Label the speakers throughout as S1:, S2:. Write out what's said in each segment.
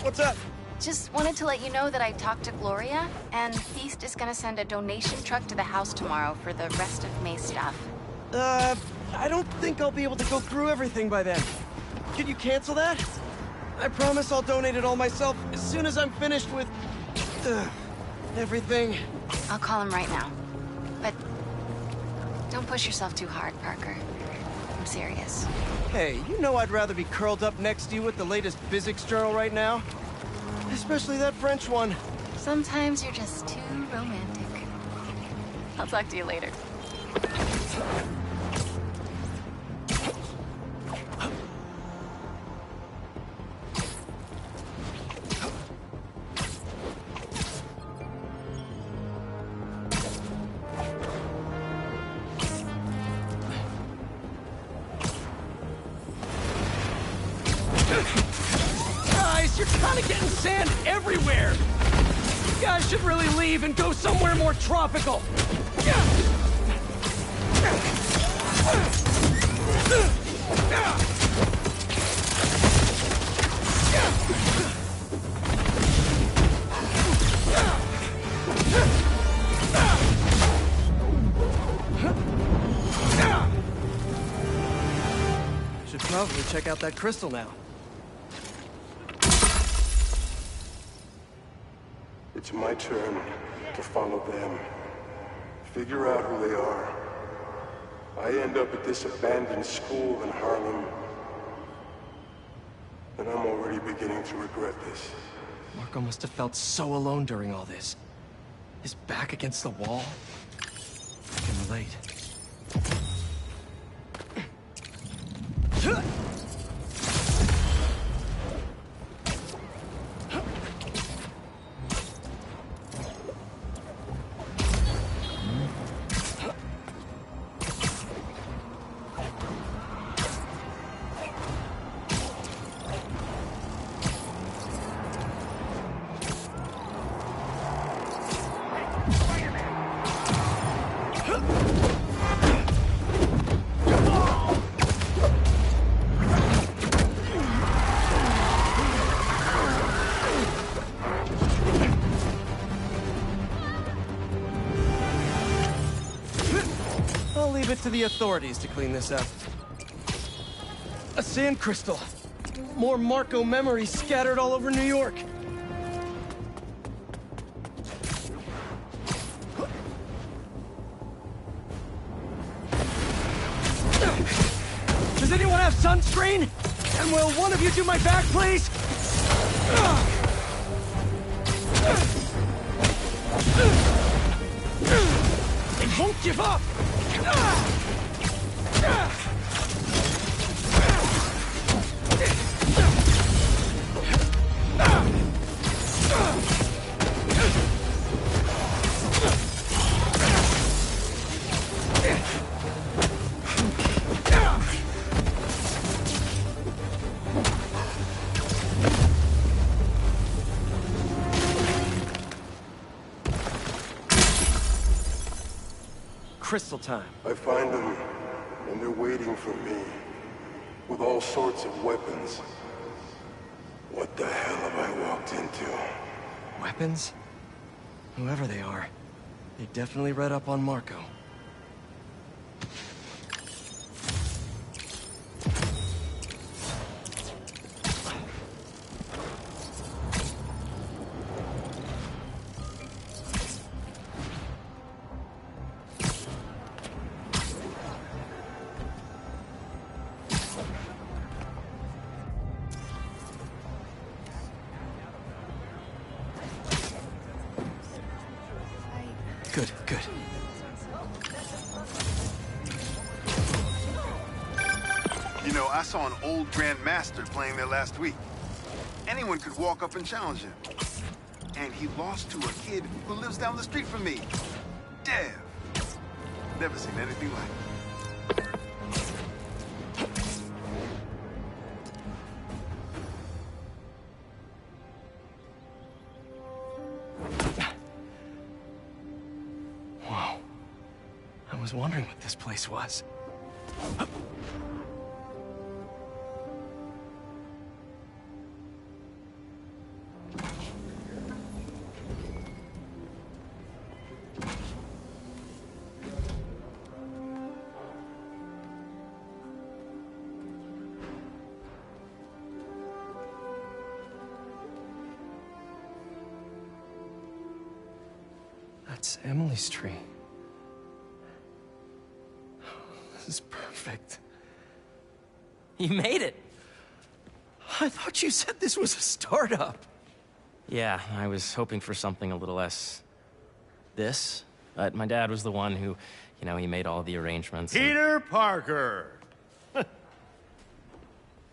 S1: What's up?
S2: Just wanted to let you know that I talked to Gloria, and Feast is gonna send a donation truck to the house tomorrow for the rest of May's stuff.
S1: I don't think I'll be able to go through everything by then. Could you cancel that? I promise I'll donate it all myself as soon as I'm finished with... everything.
S2: I'll call him right now. But don't push yourself too hard, Parker. I'm serious.
S1: Hey, you know I'd rather be curled up next to you with the latest physics journal right now. Especially that French one.
S2: Sometimes you're just too romantic. I'll talk to you later.
S1: You're kind of getting sand everywhere! You guys should really leave and go somewhere more tropical! Should probably check out that crystal now.
S3: It's my turn to follow them. Figure out who they are. I end up at this abandoned school in Harlem. And I'm already beginning to regret this.
S1: Marco must have felt so alone during all this. His back against the wall. I can relate. I'll leave it to the authorities to clean this up. A sand crystal. More Marco memories scattered all over New York. Does anyone have sunscreen? And will one of you do my back, please? They won't give up! Crystal time.
S3: I find them, and they're waiting for me, with all sorts of weapons. What the hell have I walked into?
S1: Weapons? Whoever they are, they definitely read up on Marco. Good, good.
S4: You know, I saw an old Grand Master playing there last week. Anyone could walk up and challenge him. And he lost to a kid who lives down the street from me. Dev. Never seen anything like it.
S1: Whoa. I was wondering what this place was. That's Emily's tree. This is perfect.
S5: You made it!
S1: I thought you said this was a startup.
S5: Yeah, I was hoping for something a little less... this. But my dad was the one who, he made all the arrangements.
S6: Peter Parker!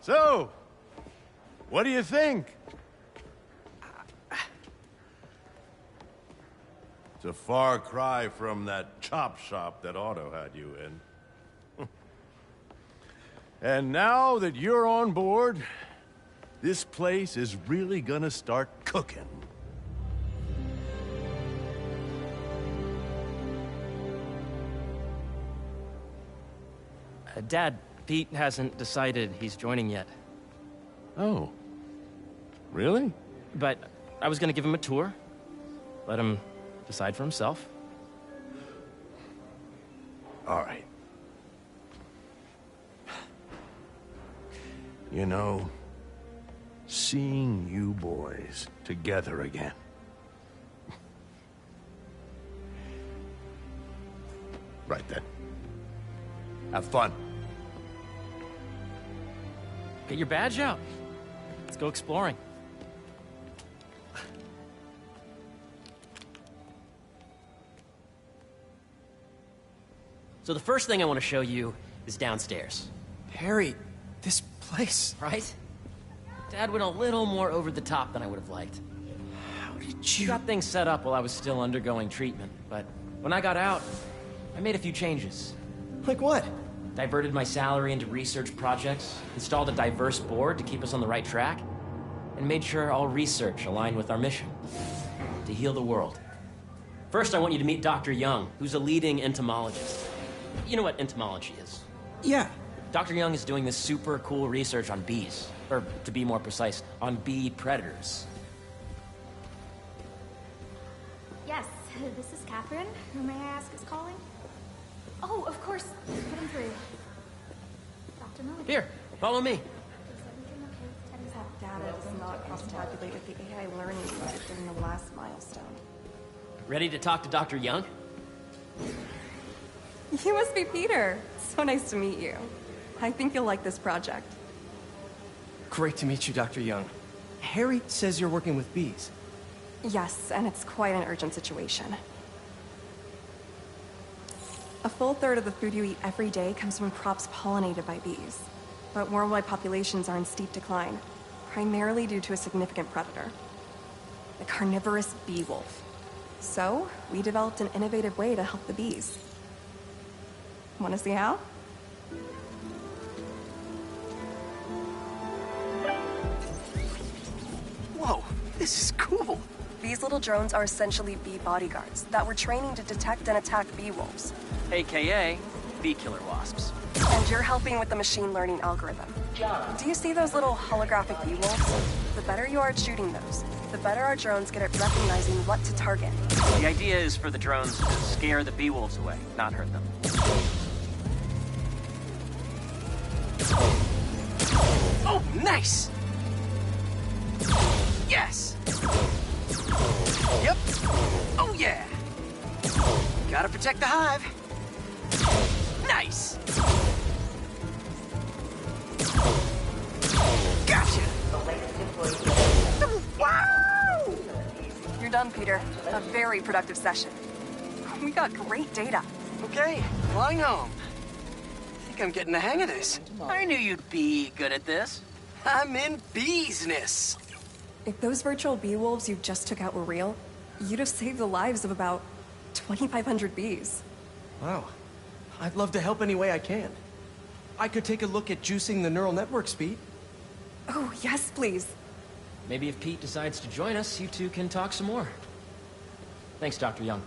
S6: So, what do you think? It's a far cry from that chop shop that Otto had you in. And now that you're on board, this place is really gonna start cooking.
S5: Dad, Pete hasn't decided he's joining yet.
S6: Oh. Really?
S5: But I was gonna give him a tour. Let him decide for himself.
S6: All right. Seeing you boys together again. Right then. Have fun.
S5: Get your badge out. Let's go exploring. So the first thing I want to show you is downstairs.
S1: Harry, this place...
S5: Right? Dad went a little more over the top than I would have liked.
S1: How did
S5: He
S1: you...
S5: got things set up while I was still undergoing treatment, but when I got out, I made a few changes.
S1: Like what?
S5: Diverted my salary into research projects, installed a diverse board to keep us on the right track, and made sure all research aligned with our mission, to heal the world. First, I want you to meet Dr. Young, who's a leading entomologist. You know what entomology is?
S1: Yeah.
S5: Dr. Young is doing this super cool research on bees, or to be more precise, on bee predators.
S7: Yes, this is Catherine. Who may I ask is calling? Oh, of course. Put him through. Dr. Milligan.
S5: Here, follow me.
S7: Is everything okay with Teddy's health?
S8: Data does not cross-tabulate with the AI learning needed during the last milestone.
S5: Ready to talk to Dr. Young?
S8: You must be Peter. So nice to meet you. I think you'll like this project.
S1: Great to meet you, Dr. Young. Harry says you're working with bees.
S8: Yes, and it's quite an urgent situation. A full third of the food you eat every day comes from crops pollinated by bees. But worldwide populations are in steep decline, primarily due to a significant predator, the carnivorous bee wolf. So, we developed an innovative way to help the bees. Want to see how?
S1: Whoa, this is cool.
S8: These little drones are essentially bee bodyguards that we're training to detect and attack bee wolves.
S5: AKA bee killer wasps.
S8: And you're helping with the machine learning algorithm. Do you see those little holographic bee wolves? The better you are at shooting those, the better our drones get at recognizing what to target.
S5: The idea is for the drones to scare the bee wolves away, not hurt them.
S1: Oh, nice! Yes! Yep. Oh, yeah! Gotta protect the hive. Nice! Gotcha! Wow!
S8: You're done, Peter. A very productive session. We got great data.
S1: Okay, flying home. I think I'm getting the hang of this.
S5: I knew you'd be good at this.
S1: I'm in business.
S8: If those virtual bee wolves you just took out were real, you'd have saved the lives of about 2,500 bees.
S1: Wow. I'd love to help any way I can. I could take a look at juicing the neural network speed.
S8: Oh, yes, please.
S5: Maybe if Pete decides to join us, you two can talk some more. Thanks, Dr. Young.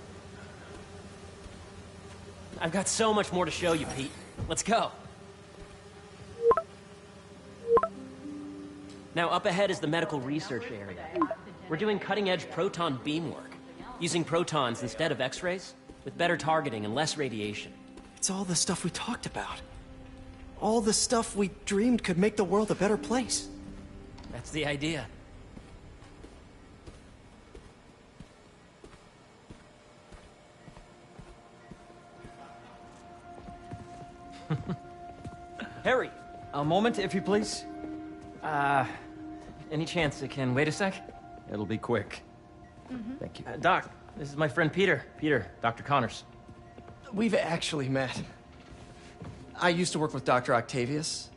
S5: I've got so much more to show you, Pete. Let's go. Now, up ahead is the medical research area. We're doing cutting-edge proton beam work, using protons instead of X-rays, with better targeting and less radiation.
S1: It's all the stuff we talked about. All the stuff we dreamed could make the world a better place.
S5: That's the idea. Harry, a moment, if you please. Any chance it can wait a sec?
S9: It'll be quick. Thank you.
S5: Doc, this is my friend Peter. Peter, Dr. Connors.
S1: We've actually met. I used to work with Dr. Octavius.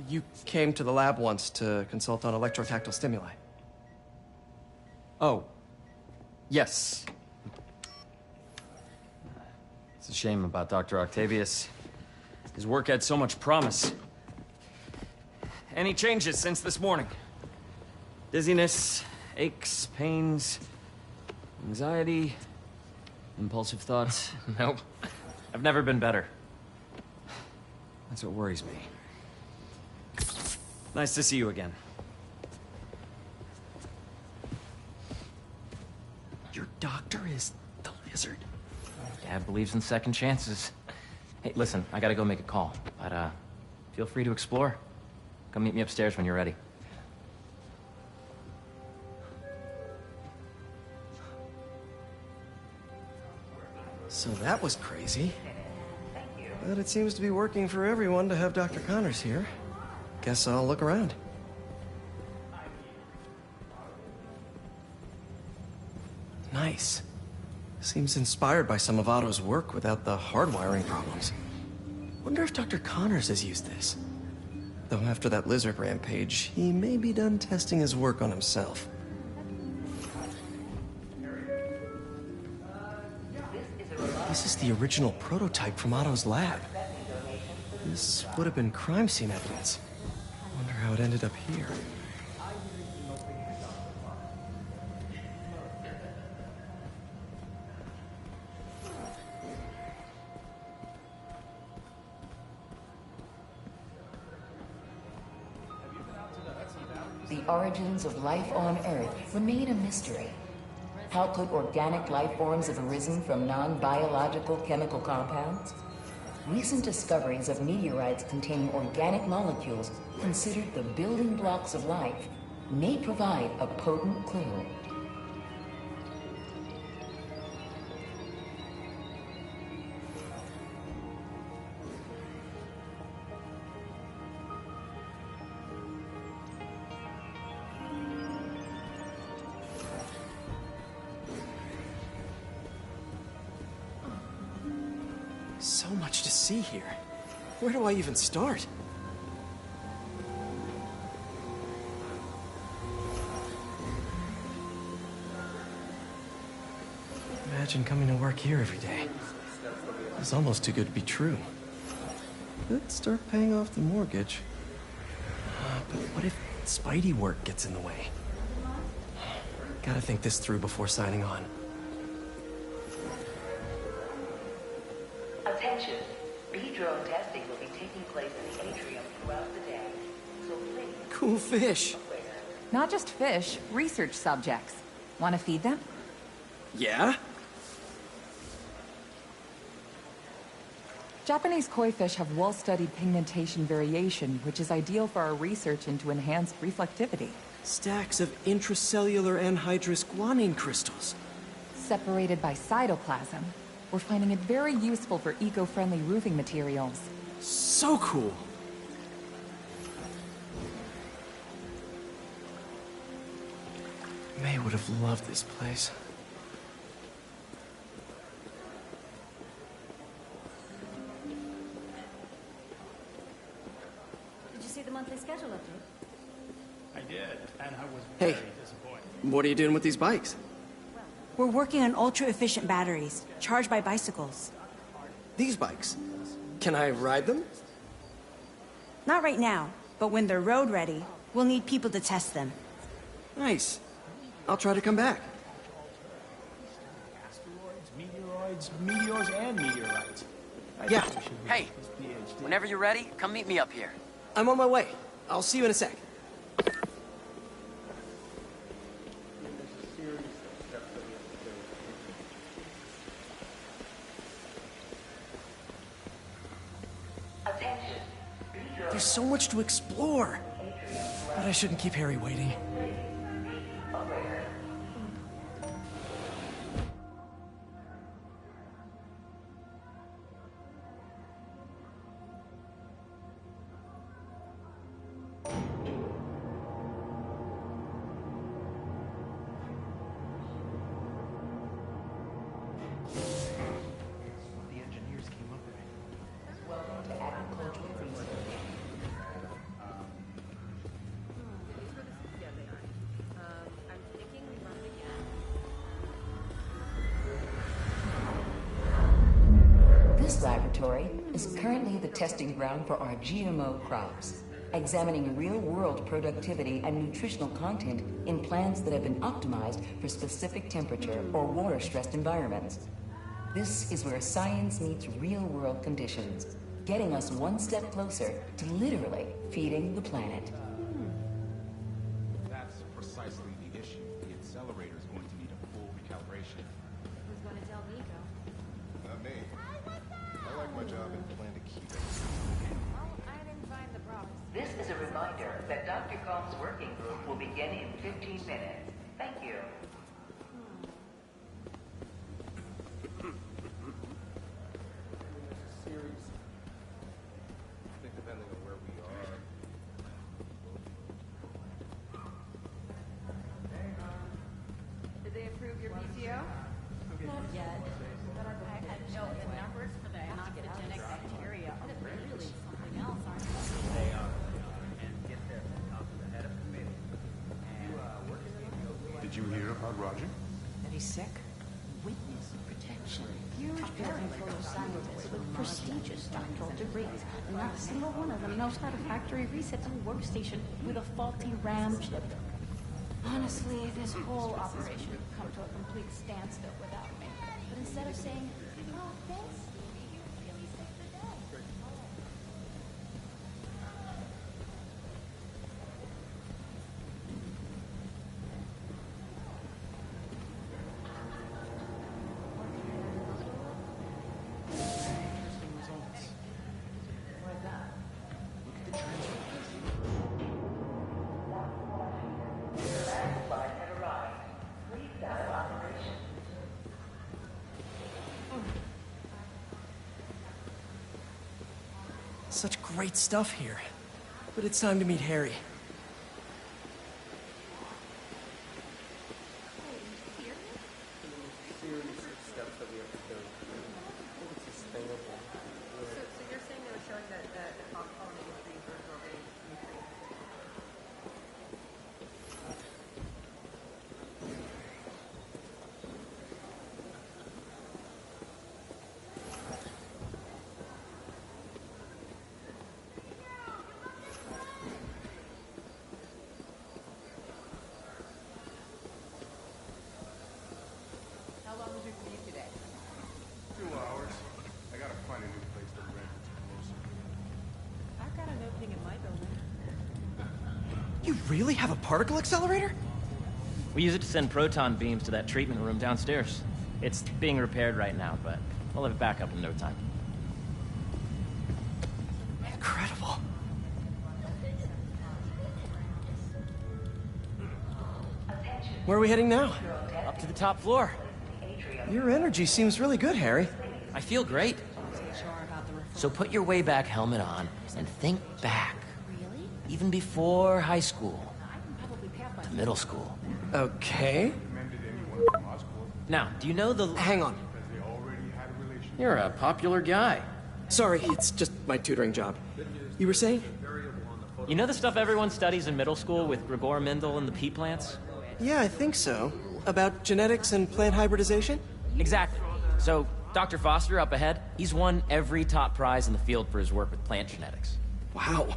S1: You came to the lab once to consult on electrotactile stimuli.
S9: Oh. Yes. It's a shame about Dr. Octavius. His work had so much promise. Any changes since this morning? Dizziness, aches, pains, anxiety, impulsive thoughts?
S5: Nope. I've never been better.
S9: That's what worries me. Nice to see you again.
S1: Your doctor is the lizard.
S5: Dad believes in second chances. Hey, listen, I gotta go make a call, but feel free to explore. Come meet me upstairs when you're ready.
S1: So that was crazy. But it seems to be working for everyone to have Dr. Connors here. Guess I'll look around. Nice. Seems inspired by some of Otto's work without the hardwiring problems. Wonder if Dr. Connors has used this. Though after that lizard rampage, he may be done testing his work on himself. This is the original prototype from Otto's lab. This would have been crime scene evidence. Wonder how it ended up here.
S10: The origins of life on Earth remain a mystery. How could organic life forms have arisen from non-biological chemical compounds? Recent discoveries of meteorites containing organic molecules considered the building blocks of life may provide a potent clue.
S1: So much to see here. Where do I even start? Imagine coming to work here every day. It's almost too good to be true. Could start paying off the mortgage. But what if Spidey work gets in the way? Gotta think this through before signing on.
S10: Attention. B-drone testing will be taking place in the atrium throughout the day. So please...
S1: Cool fish.
S11: Not just fish, research subjects. Want to feed them?
S1: Yeah?
S11: Japanese koi fish have well-studied pigmentation variation, which is ideal for our research into enhanced reflectivity.
S1: Stacks of intracellular anhydrous guanine crystals.
S11: Separated by cytoplasm, we're finding it very useful for eco-friendly roofing materials.
S1: So cool. May would have loved this place.
S7: Did you see the monthly schedule update?
S12: I did, and I was
S1: Hey.
S12: very disappointed.
S1: What are you doing with these bikes?
S13: We're working on ultra-efficient batteries, charged by bicycles.
S1: These bikes? Can I ride them?
S13: Not right now, but when they're road ready, we'll need people to test them.
S1: Nice. I'll try to come back.
S12: Asteroids, meteors, and meteorites.
S1: Yeah.
S14: Hey, whenever you're ready, come meet me up here.
S1: I'm on my way. I'll see you in a sec. There's so much to explore. But I shouldn't keep Harry waiting.
S10: Laboratory is currently the testing ground for our GMO crops, examining real-world productivity and nutritional content in plants that have been optimized for specific temperature or water-stressed environments. This is where science meets real-world conditions, getting us one step closer to literally feeding the planet.
S15: That's precisely the issue. The accelerator is going to need a full recalibration.
S7: Who's going to tell Nico?
S15: Not me. I like my job and plan to keep it.
S7: Oh, I didn't find the props.
S10: This is a reminder that Dr. Combs' working group will begin in 15 minutes. Thank you.
S15: Depending on where we are.
S16: Did they approve your PTO?
S7: Not yet. But I know the numbers for the oncogenic bacteria are really something else, aren't they?
S12: They are. And get there from top of the head of committee.
S15: Did you hear about Roger?
S17: That he's sick?
S18: Witness protection. Huge building full of scientists with prestigious doctoral degrees. And not a single one of them knows how to factory reset a workstation with a faulty RAM chip.
S7: Honestly, this whole operation would come to a complete standstill without me. But instead of saying, oh, thanks, Stevie, you really saved the day.
S1: Such great stuff here. But it's time to meet Harry.
S16: So you're saying they were showing that the hog pollinating trees were absorbing nutrients? How long was your commute today?
S15: 2 hours. I gotta find a new place to rent.
S16: I've got an opening in my building.
S1: You really have a particle accelerator?
S5: We use it to send proton beams to that treatment room downstairs. It's being repaired right now, but we'll have it back up in no time.
S1: Incredible. Where are we heading now?
S5: Up to the top floor.
S1: Your energy seems really good, Harry.
S5: I feel great. So put your way back helmet on and think back.
S18: Really?
S5: Even before high school. To middle school.
S1: Okay.
S5: Now, do you know the...
S1: Hang on.
S5: You're a popular guy.
S1: Sorry, it's just my tutoring job. You were saying?
S5: You know the stuff everyone studies in middle school with Gregor Mendel and the pea plants?
S1: Yeah, I think so. About genetics and plant hybridization?
S5: Exactly. So, Dr. Foster up ahead, he's won every top prize in the field for his work with plant genetics.
S1: Wow.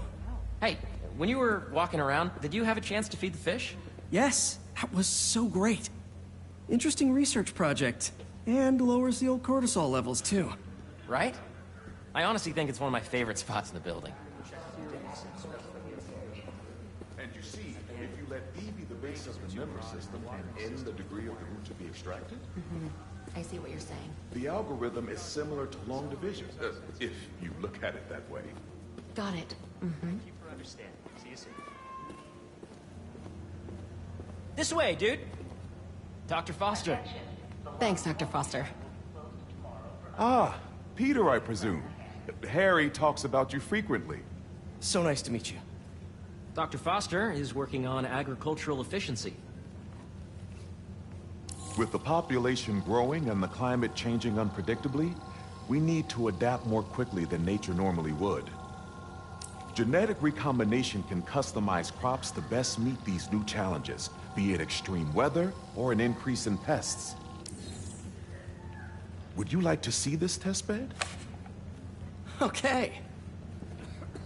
S5: Hey, when you were walking around, did you have a chance to feed the fish?
S1: Yes, that was so great. Interesting research project. And lowers the old cortisol levels, too.
S5: Right? I honestly think it's one of my favorite spots in the building.
S15: And you see, if you let E be the base of the member system and N the degree of the root to be extracted,
S18: I see what you're saying.
S15: the algorithm is similar to long division, if you look at it that way.
S18: Got it.
S12: Thank you for understanding. See you soon.
S5: This way, dude. Dr. Foster.
S18: Thanks, Dr. Foster.
S15: Ah, Peter, I presume. Harry talks about you frequently.
S1: So nice to meet you.
S5: Dr. Foster is working on agricultural efficiency.
S15: With the population growing and the climate changing unpredictably, we need to adapt more quickly than nature normally would. Genetic recombination can customize crops to best meet these new challenges, be it extreme weather or an increase in pests. Would you like to see this testbed?
S1: Okay.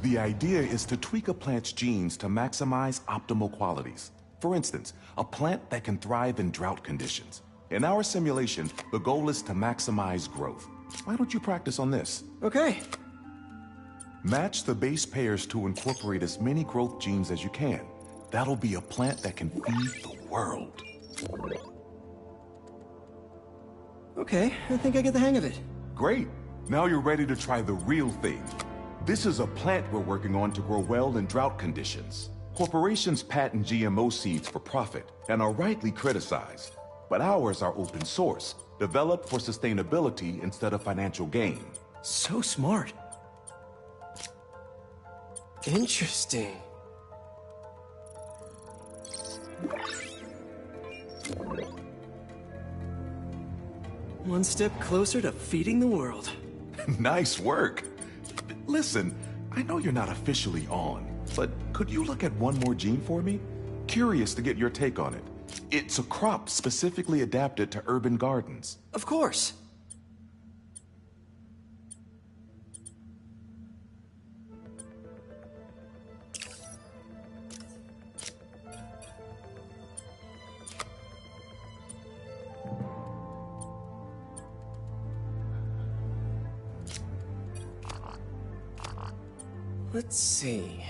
S15: The idea is to tweak a plant's genes to maximize optimal qualities. For instance, a plant that can thrive in drought conditions. In our simulation, the goal is to maximize growth. Why don't you practice on this?
S1: Okay.
S15: Match the base pairs to incorporate as many growth genes as you can. That'll be a plant that can feed the world.
S1: Okay, I think I get the hang of it.
S15: Great. Now you're ready to try the real thing. This is a plant we're working on to grow well in drought conditions. Corporations patent GMO seeds for profit and are rightly criticized. But ours are open source, developed for sustainability instead of financial gain.
S1: So smart. Interesting. One step closer to feeding the world.
S15: Nice work. Listen, I know you're not officially on, but could you look at one more gene for me? Curious to get your take on it. It's a crop specifically adapted to urban gardens.
S1: Of course. Let's see.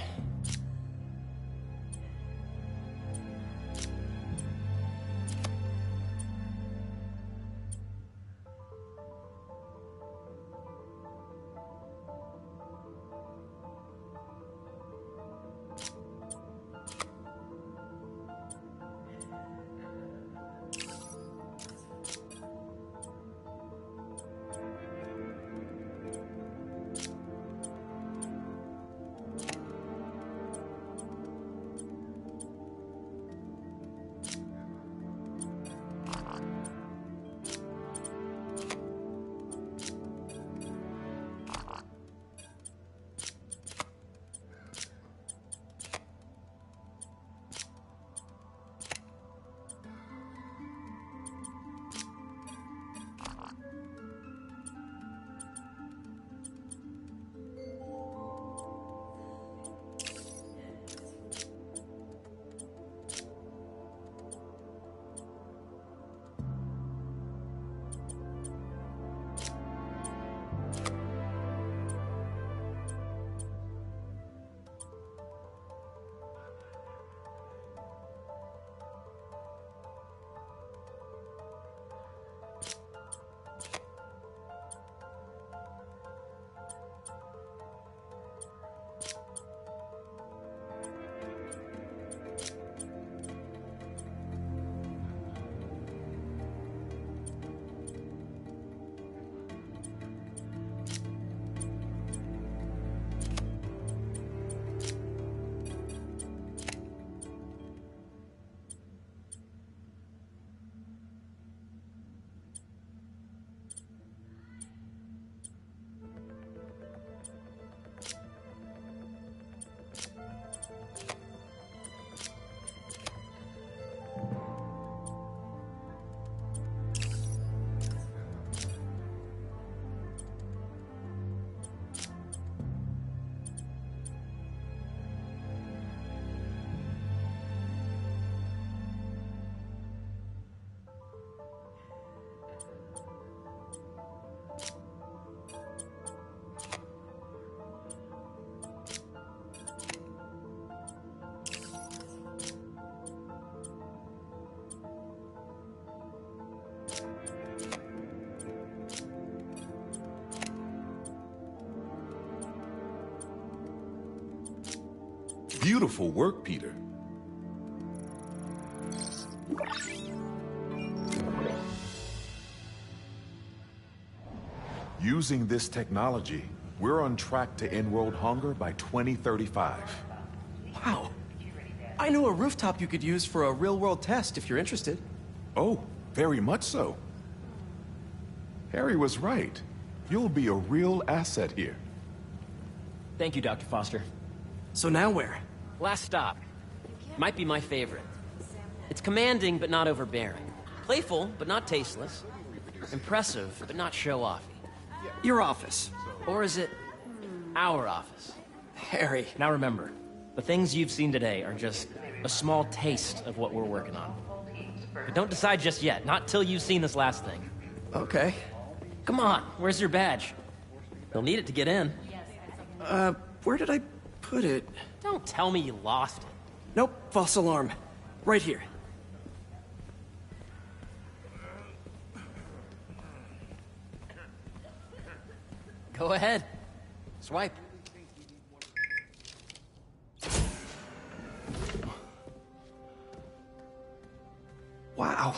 S15: Beautiful work, Peter. Using this technology, we're on track to end world hunger by 2035.
S1: Wow. I know a rooftop you could use for a real-world test if you're interested.
S15: Oh, very much so. Harry was right. You'll be a real asset here.
S5: Thank you, Dr. Foster.
S1: So now where?
S5: Last stop. Might be my favorite. It's commanding, but not overbearing. Playful, but not tasteless. Impressive, but not show-offy.
S1: Your office.
S5: Or is it Our office.
S1: Harry.
S5: Now remember, the things you've seen today are just a small taste of what we're working on. But don't decide just yet, not till you've seen this last thing.
S1: Okay.
S5: Come on, where's your badge? You'll need it to get in.
S1: Where did I put it?
S5: Don't tell me you lost it.
S1: Nope, false alarm. Right here.
S5: Go ahead. Swipe.
S1: Wow.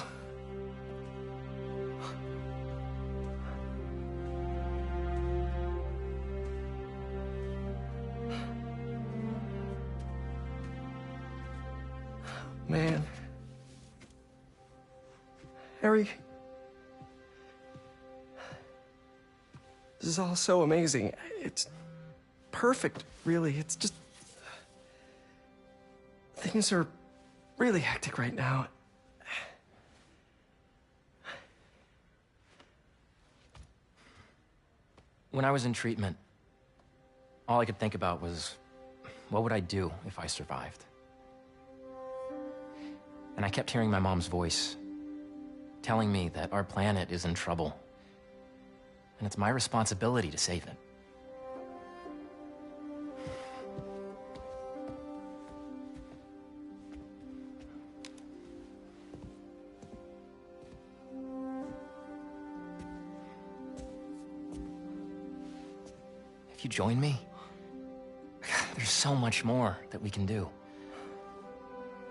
S1: Man. Harry. This is all so amazing. It's perfect, really. It's just... Things are really hectic right now.
S5: When I was in treatment, all I could think about was, what would I do if I survived? And I kept hearing my mom's voice, telling me that our planet is in trouble, and it's my responsibility to save it. If you join me, there's so much more that we can do.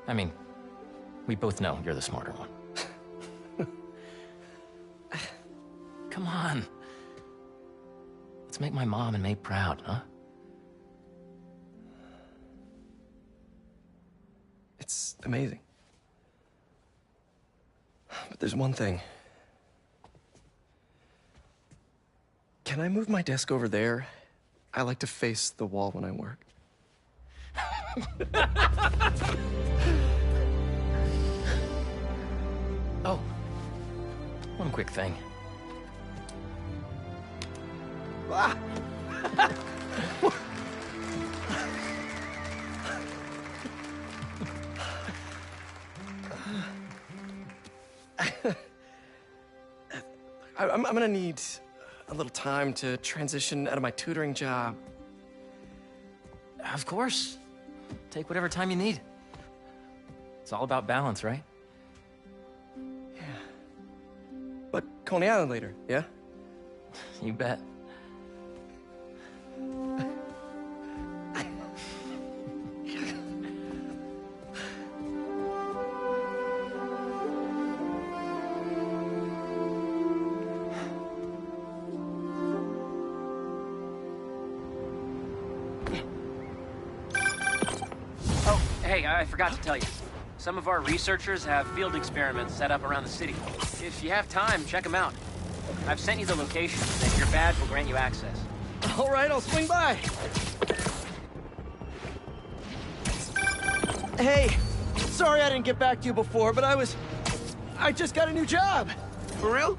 S5: I mean, we both know you're the smarter one. Come on. Let's make my mom and May proud, huh?
S1: It's amazing. But there's one thing. Can I move my desk over there? I like to face the wall when I work.
S5: Oh, one quick thing.
S1: Ah! I'm gonna need a little time to transition out of my tutoring job.
S5: Of course. Take whatever time you need. It's all about balance, right?
S1: Yeah. But Coney Island later, yeah?
S5: You bet.
S14: Hey, I forgot to tell you. Some of our researchers have field experiments set up around the city. If you have time, check them out. I've sent you the location, and your badge will grant you access.
S1: All right, I'll swing by. Hey, sorry I didn't get back to you before, but I just got a new job.
S17: For real?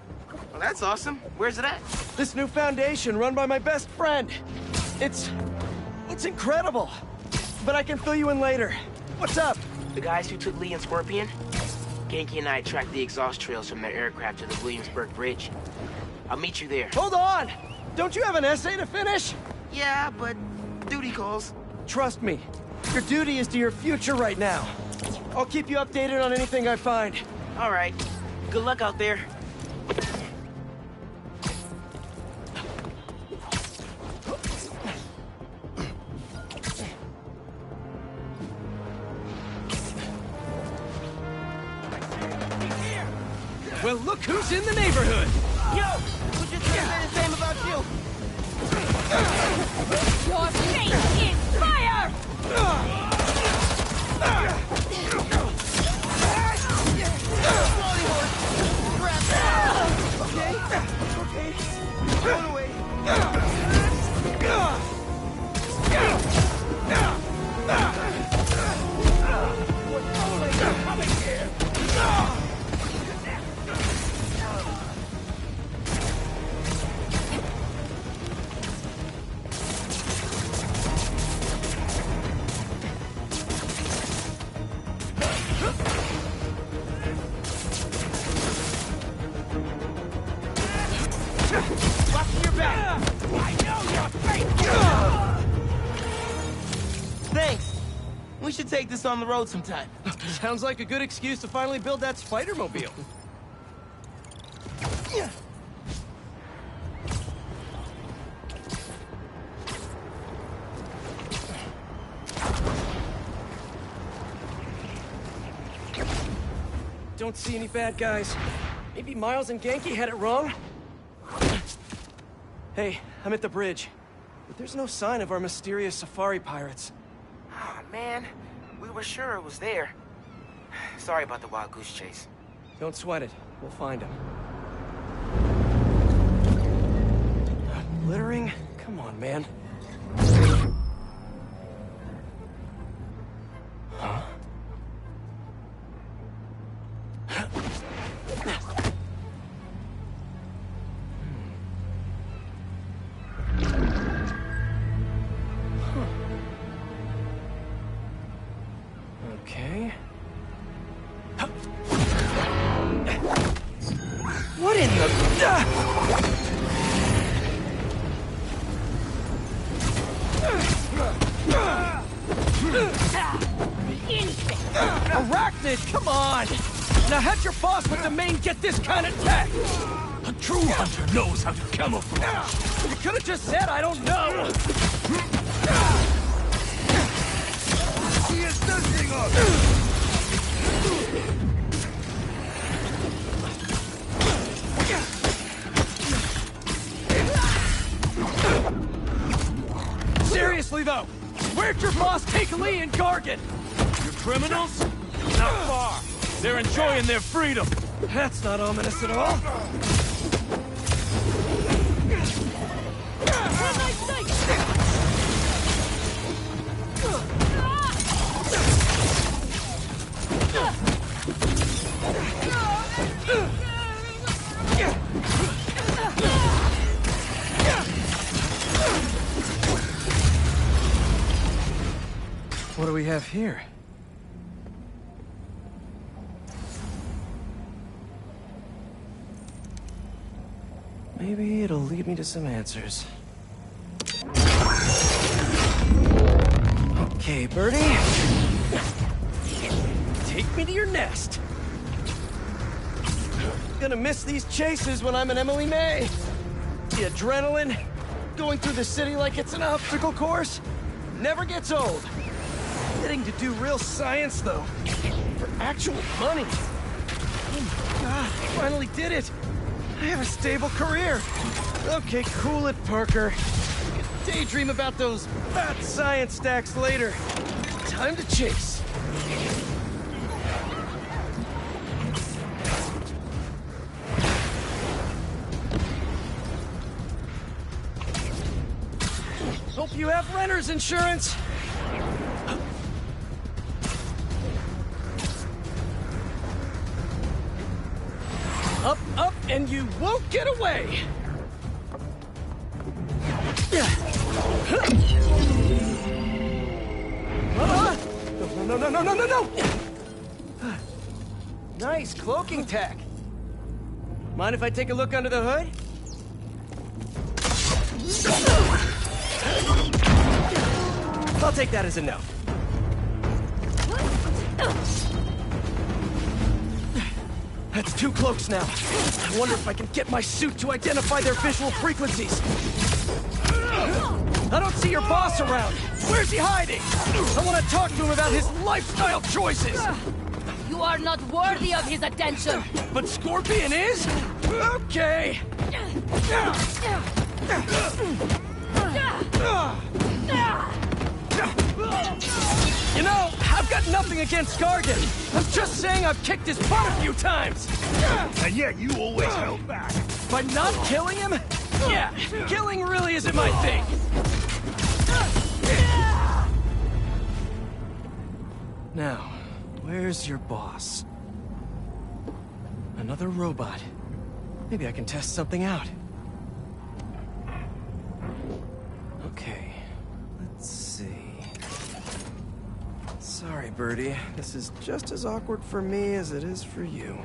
S17: Well, that's awesome. Where's it at?
S1: This new foundation run by my best friend. It's incredible. But I can fill you in later. What's up?
S17: The guys who took Lee and Scorpion? Ganke and I tracked the exhaust trails from their aircraft to the Williamsburg Bridge. I'll meet you there.
S1: Hold on! Don't you have an essay to finish?
S17: Yeah, but duty calls.
S1: Trust me. Your duty is to your future right now. I'll keep you updated on anything I find.
S17: All right. Good luck out there.
S1: Well, look who's in the neighborhood!
S17: Yo! Who just said the same about you?
S7: Your fate is fire!
S17: Okay. Going away. We should take this on the road sometime.
S1: Sounds like a good excuse to finally build that Spider-Mobile. Don't see any bad guys. Maybe Miles and Genki had it wrong? Hey, I'm at the bridge. But there's no sign of our mysterious safari pirates.
S17: Oh, man. We were sure it was there. Sorry about the wild goose chase.
S1: Don't sweat it. We'll find him. Littering? Come on, man. Huh? Okay. What in the... Arachnid, come on! Now how'd your boss with the main get this kind of tech? A true hunter knows how to camouflage. You could have just said I don't know.
S6: He is dusting us!
S1: Seriously though, where'd your boss take Lee and Gargan?
S6: You criminals? Not far. They're enjoying their freedom.
S1: That's not ominous at all. What do we have here? Maybe it'll lead me to some answers. Okay, Birdie. Take me to your nest. Gonna miss these chases when I'm an Emily May. The adrenaline, going through the city like it's an obstacle course, never gets old. Getting to do real science, though, for actual money. Oh my God, I finally did it. I have a stable career. Okay, cool it, Parker. Daydream about those fat science stacks later. Time to chase. Hope you have renter's insurance. Up, up, and you won't get away! No, no, no, no, no, no, no! Nice cloaking tech. Mind if I take a look under the hood? I'll take that as a no. That's 2 cloaks now. I wonder if I can get my suit to identify their visual frequencies. I don't see your boss around. Where's he hiding? I want to talk to him about his lifestyle choices.
S18: You are not worthy of his attention.
S1: But Scorpion is? Okay. You know, I've got nothing against Gargan. I'm just saying I've kicked his butt a few times.
S6: And yet you always held back.
S1: By not killing him? Yeah, killing really isn't my thing. Now, where's your boss? Another robot. Maybe I can test something out. Okay, let's see. Sorry, Birdie. This is just as awkward for me as it is for you.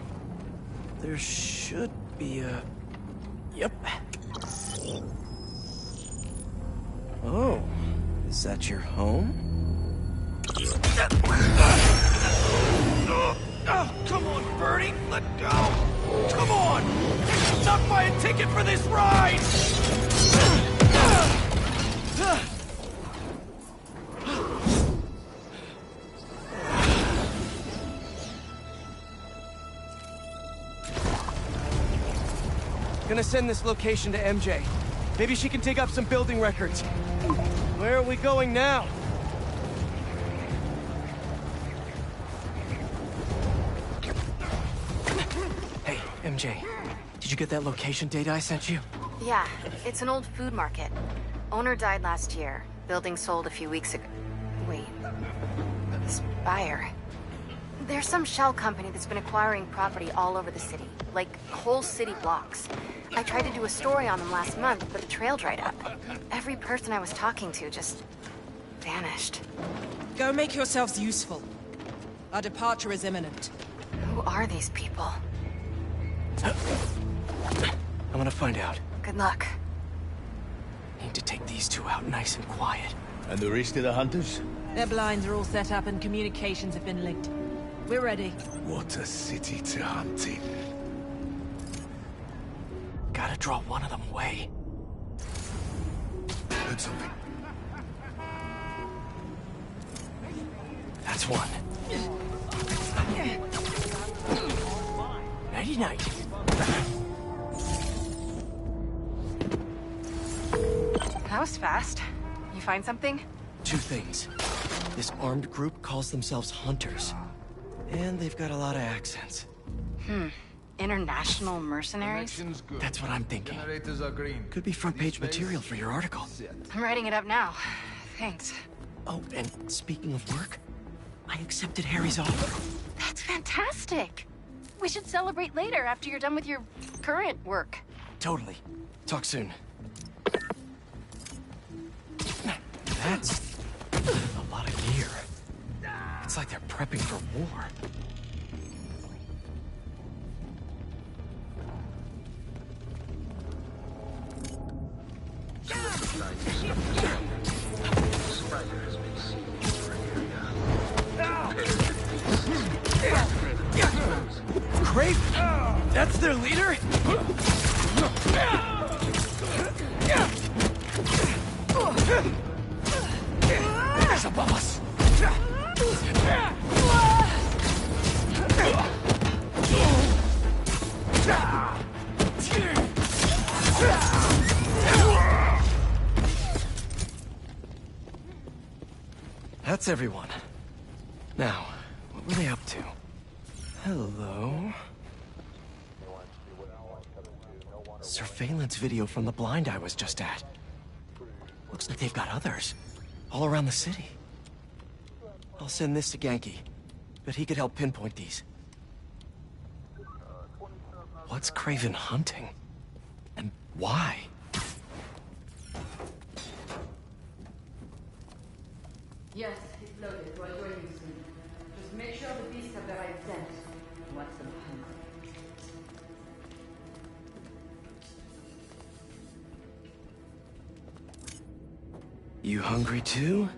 S1: There should be a... Yep. Oh, is that your home? Oh, come on, Bertie! Let go! Come on! Not buy a ticket for this ride! Gonna send this location to MJ. Maybe she can dig up some building records. Where are we going now? Hey, MJ. Did you get that location data I sent you?
S2: Yeah, it's an old food market. Owner died last year. Building sold a few weeks ago. Wait. Spire. There's some shell company that's been acquiring property all over the city. Like, whole city blocks. I tried to do a story on them last month, but the trail dried up. Every person I was talking to just vanished.
S19: Go make yourselves useful. Our departure is imminent.
S2: Who are these people?
S1: I'm gonna find out.
S2: Good luck.
S1: Need to take these two out nice and quiet.
S20: And the rest of the hunters?
S19: Their blinds are all set up and communications have been linked. We're ready.
S20: What a city to hunt in.
S1: Gotta draw one of them away.
S20: Heard something.
S1: That's one. Nighty-night.
S2: That was fast. You find something?
S1: Two things. This armed group calls themselves Hunters. And they've got a lot of accents.
S2: International mercenaries?
S1: That's what I'm thinking.
S21: Generators are green.
S1: Could be front-page material for your article.
S2: I'm writing it up now. Thanks.
S1: Oh, and speaking of work, I accepted Harry's offer.
S2: That's fantastic. We should celebrate later after you're done with your current work.
S1: Totally. Talk soon. That's a lot of gear. It's like they're prepping for war. Kraven? That's their leader? There's a boss! That's everyone. Now, what were they up to? Hello? Surveillance video from the blind I was just at. Looks like they've got others. All around the city. I'll send this to Genki. But he could help pinpoint these. What's Kraven hunting? And why?
S22: Yes, it's loaded. We're joining you soon. Just make sure the beasts have the right scent. Watch them hunt.
S1: You hungry too?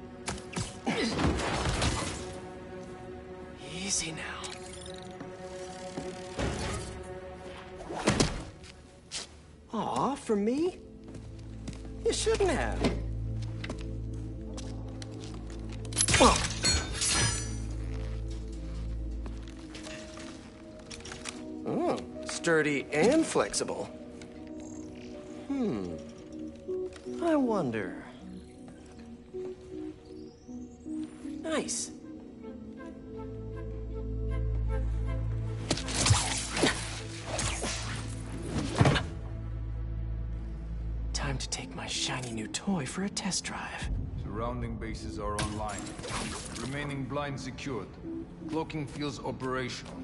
S1: Easy now. Aw, for me? You shouldn't have. Oh, sturdy and flexible. I wonder. Nice. Time to take my shiny new toy for a test drive.
S21: Surrounding bases are online. Remaining blind secured. Cloaking fields operational.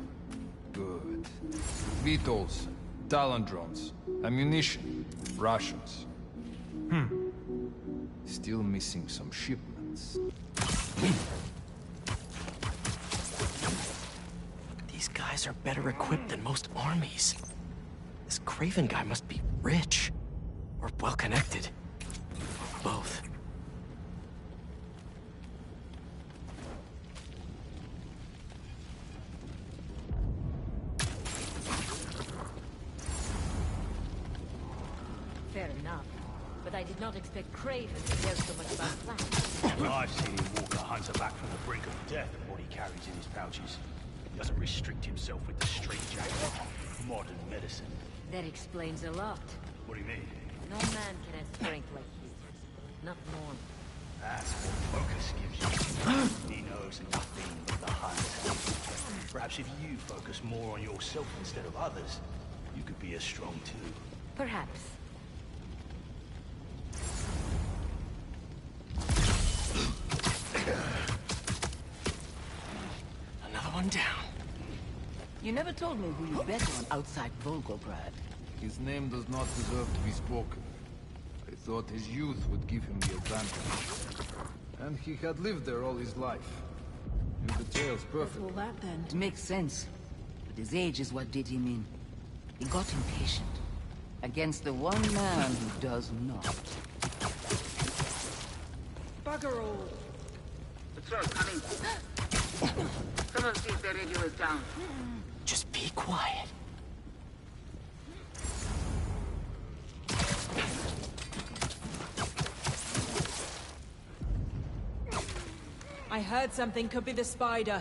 S21: Good. VTOLs, Talon drones, ammunition, rations. Still missing some shipments.
S1: These guys are better equipped than most armies. This Kraven guy must be rich. Or well-connected. Both.
S3: I did not expect Craven to care so much about plants.
S12: I've seen him walk a hunter back from the brink of death with what he carries in his pouches. He doesn't restrict himself with the straitjacket. Modern medicine.
S3: That explains a lot.
S12: What do you mean?
S3: No man can have strength like his. Not more.
S12: That's what focus gives you. He knows nothing but the hunt. Perhaps if you focus more on yourself instead of others, you could be as strong too.
S3: Perhaps.
S1: Another one down.
S4: You never told me who you bet on outside Volgograd.
S21: His name does not deserve to be spoken. I thought his youth would give him the advantage. And he had lived there all his life. Knew the trails perfectly.
S4: All that then? It makes sense. But his age is what did him in. He got impatient. Against the one man who does not.
S22: Bugger all.
S23: Patrol coming. Someone see if their radio is down.
S1: Just be quiet.
S19: I heard something could be the spider.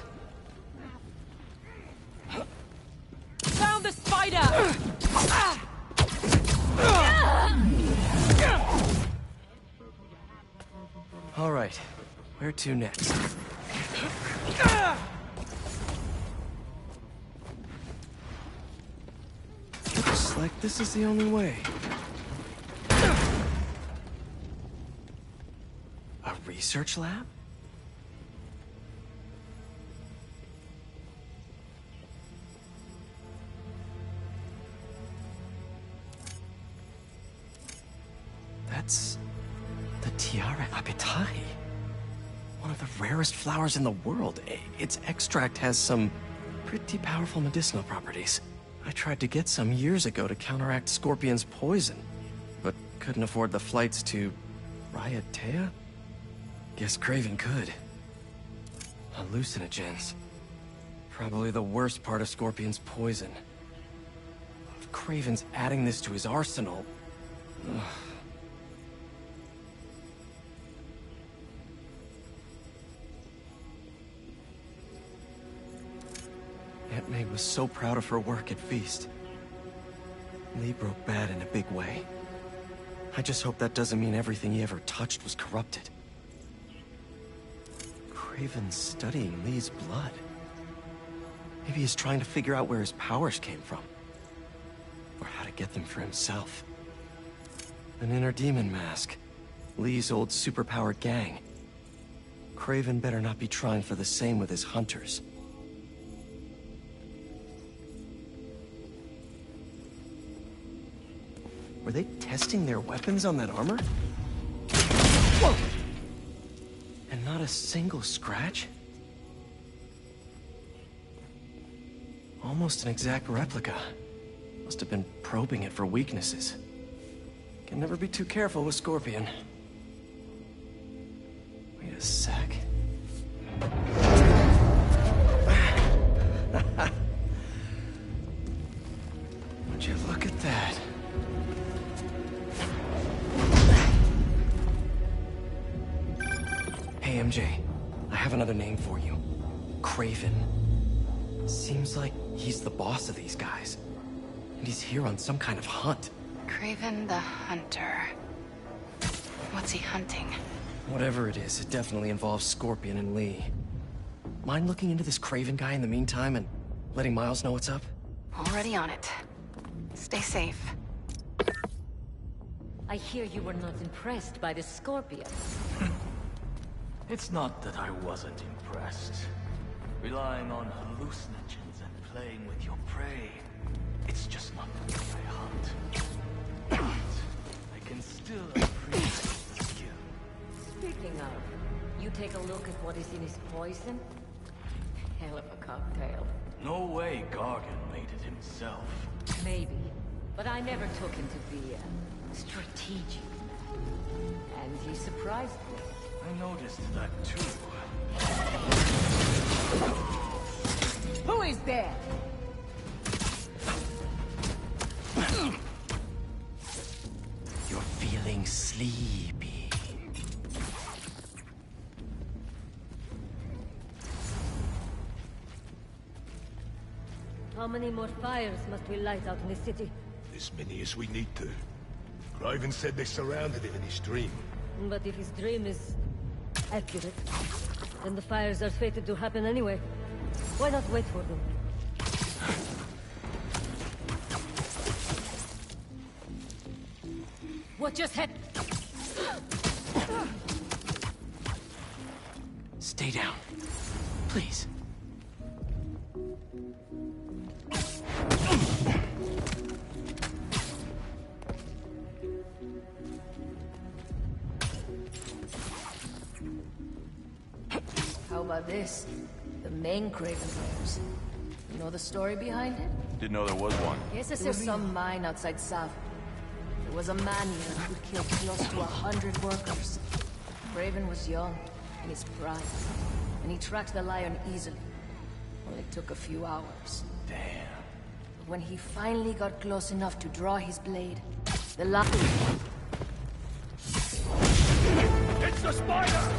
S19: Found the spider!
S1: All right, where to next? Looks like this is the only way. A research lab? That's the Tiara Apitai. One of the rarest flowers in the world. Its extract has some pretty powerful medicinal properties. I tried to get some years ago to counteract Scorpion's poison, but couldn't afford the flights to Raiatea? Guess Craven could. Hallucinogens. Probably the worst part of Scorpion's poison. If Craven's adding this to his arsenal... Ugh. Aunt May was so proud of her work at Feast. Lee broke bad in a big way. I just hope that doesn't mean everything he ever touched was corrupted. Craven's studying Lee's blood. Maybe he's trying to figure out where his powers came from. Or how to get them for himself. An inner demon mask. Lee's old superpowered gang. Craven better not be trying for the same with his hunters. Were they testing their weapons on that armor? Whoa! And not a single scratch? Almost an exact replica. Must have been probing it for weaknesses. Can never be too careful with Scorpion. Wait a sec. Would you look at that? Hey, MJ. I have another name for you. Craven. Seems like he's the boss of these guys. And he's here on some kind of hunt.
S2: Craven the Hunter. What's he hunting?
S1: Whatever it is, it definitely involves Scorpion and Lee. Mind looking into this Craven guy in the meantime and letting Miles know what's up?
S2: Already on it. Stay safe.
S3: I hear you were not impressed by the Scorpion.
S20: It's not that I wasn't impressed. Relying on hallucinogens and playing with your prey. It's just not the way I hunt. But I can still appreciate the skill.
S3: Speaking of, you take a look at what is in his poison? Hell of a cocktail.
S20: No way Gargan made it himself.
S3: Maybe, but I never took him to be strategic. And he surprised me.
S20: I noticed that too.
S4: Who is there?
S1: You're feeling sleepy.
S8: How many more fires must we light out in the city?
S12: As many as we need to. Craven said they surrounded it in his dream.
S8: But if his dream is accurate, then the fires are fated to happen anyway. Why not wait for them? What just happened?
S1: Stay down. Please.
S10: How about this? The main Craven Flares. You know the story behind it?
S15: Didn't know there was one.
S10: Yes, there's some mine outside Sav. There was a man here who killed close to 100 workers. Craven was young, in his prime, and he tracked the lion easily. Only took a few hours.
S1: Damn.
S10: But when he finally got close enough to draw his blade, the lion...
S12: It's the spider!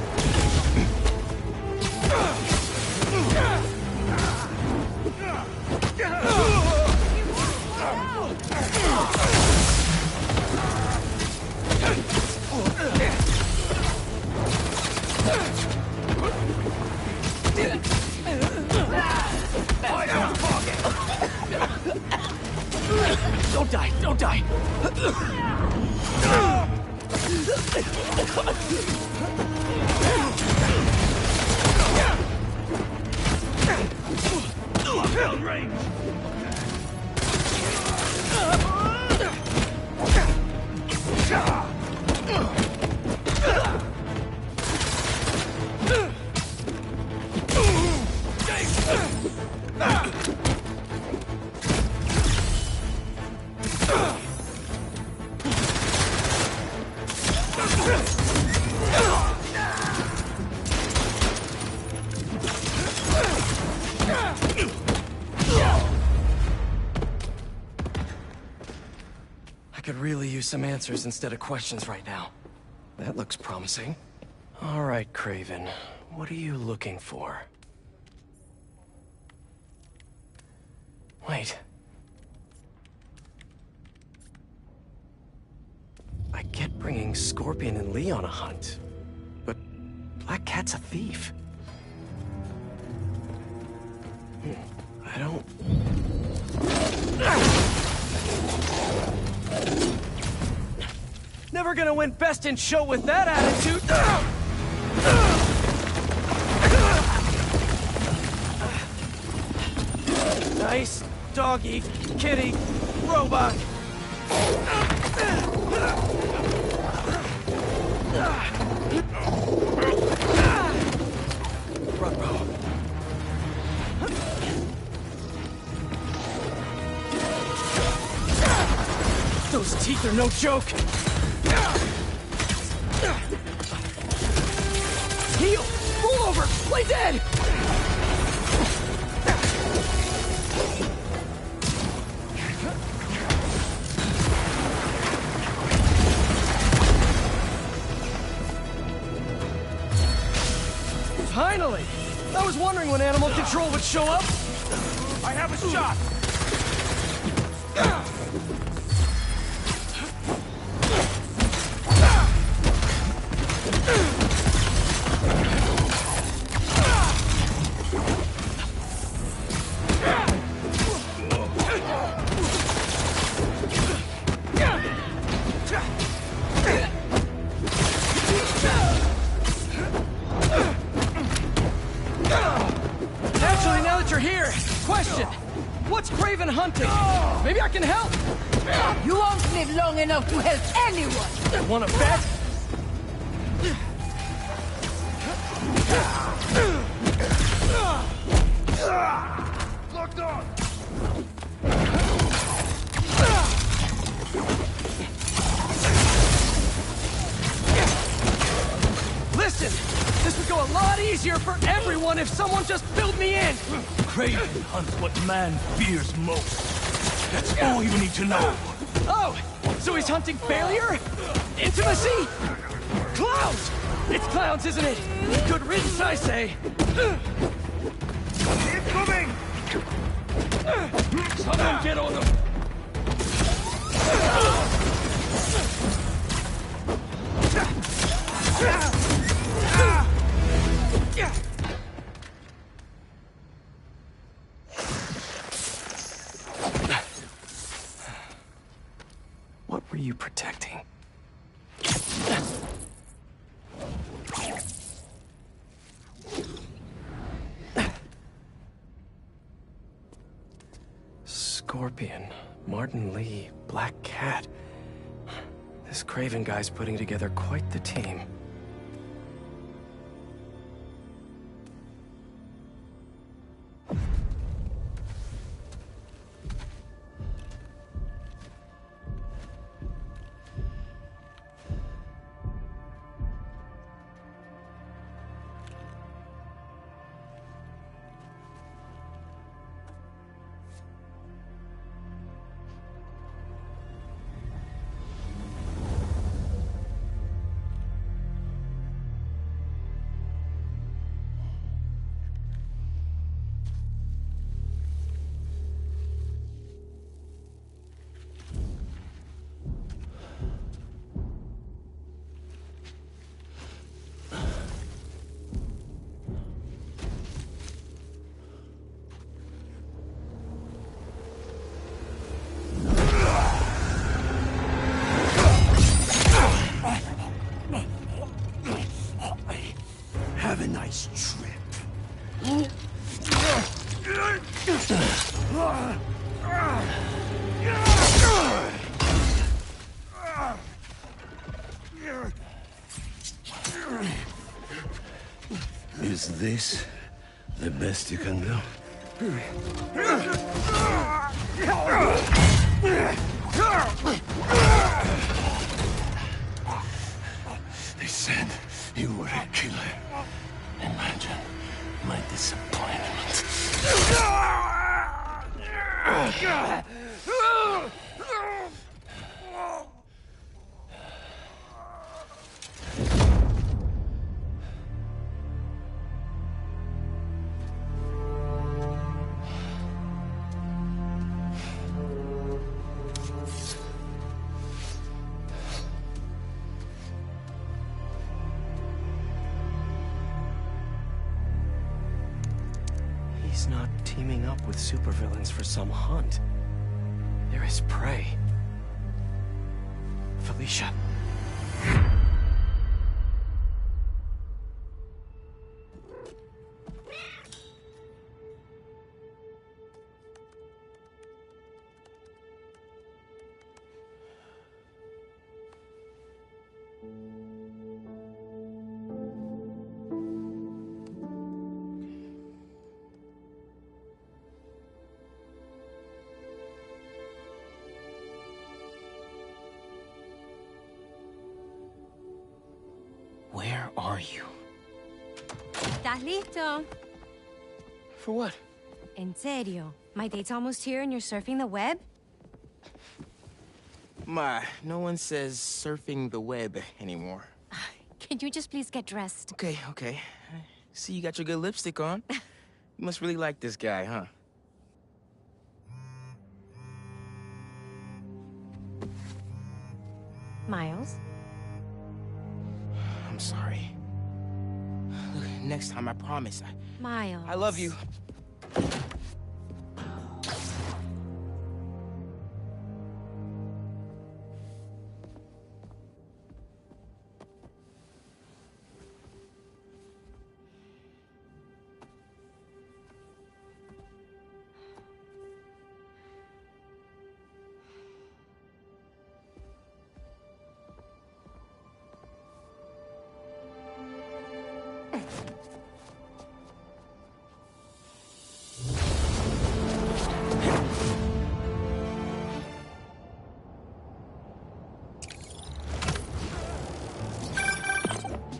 S1: Don't die! Don't die!
S12: Held range!
S1: I could really use some answers instead of questions right now. That looks promising. All right, Craven. What are you looking for? Wait. I get bringing Scorpion and Lee on a hunt, but Black Cat's a thief. I don't... Never gonna win Best in Show with that attitude! Nice doggy, kitty, robot. Ruh-roh. Those teeth are no joke. Heal! Roll over! Play dead! Finally! I was wondering when animal control would show up.
S12: I have a shot!
S1: Actually, now that you're here, question. What's Craven hunting? Maybe I can help.
S10: You won't live long enough to help anyone!
S1: Wanna bet?
S12: Locked on!
S1: Listen, this would go a lot easier for everyone if someone just filled me in.
S12: Craven hunts what man fears most. That's all you need to know.
S1: Oh, so he's hunting failure? Intimacy? Clowns! It's clowns, isn't it? Good riddance, I say.
S12: Incoming!
S1: Someone get on them! What were you protecting? Scorpion, Martin Lee, Black Cat. This Craven guy's putting together quite the team.
S12: Have a nice trip.
S9: Is this the best you can do? They said you were a killer. Imagine my disappointment.
S1: He's not teaming up with supervillains for some hunt. They're his prey. Felicia.
S17: Where are you?
S11: ¿Estás listo?
S17: For what?
S11: En serio. My date's almost here and you're surfing the web?
S17: Ma, no one says surfing the web anymore.
S11: Can you just please get dressed?
S17: Okay, okay. See, you got your good lipstick on. You must really like this guy, huh?
S11: Miles?
S17: I'm sorry. Look, next time, I promise.
S11: Miles.
S17: I love you.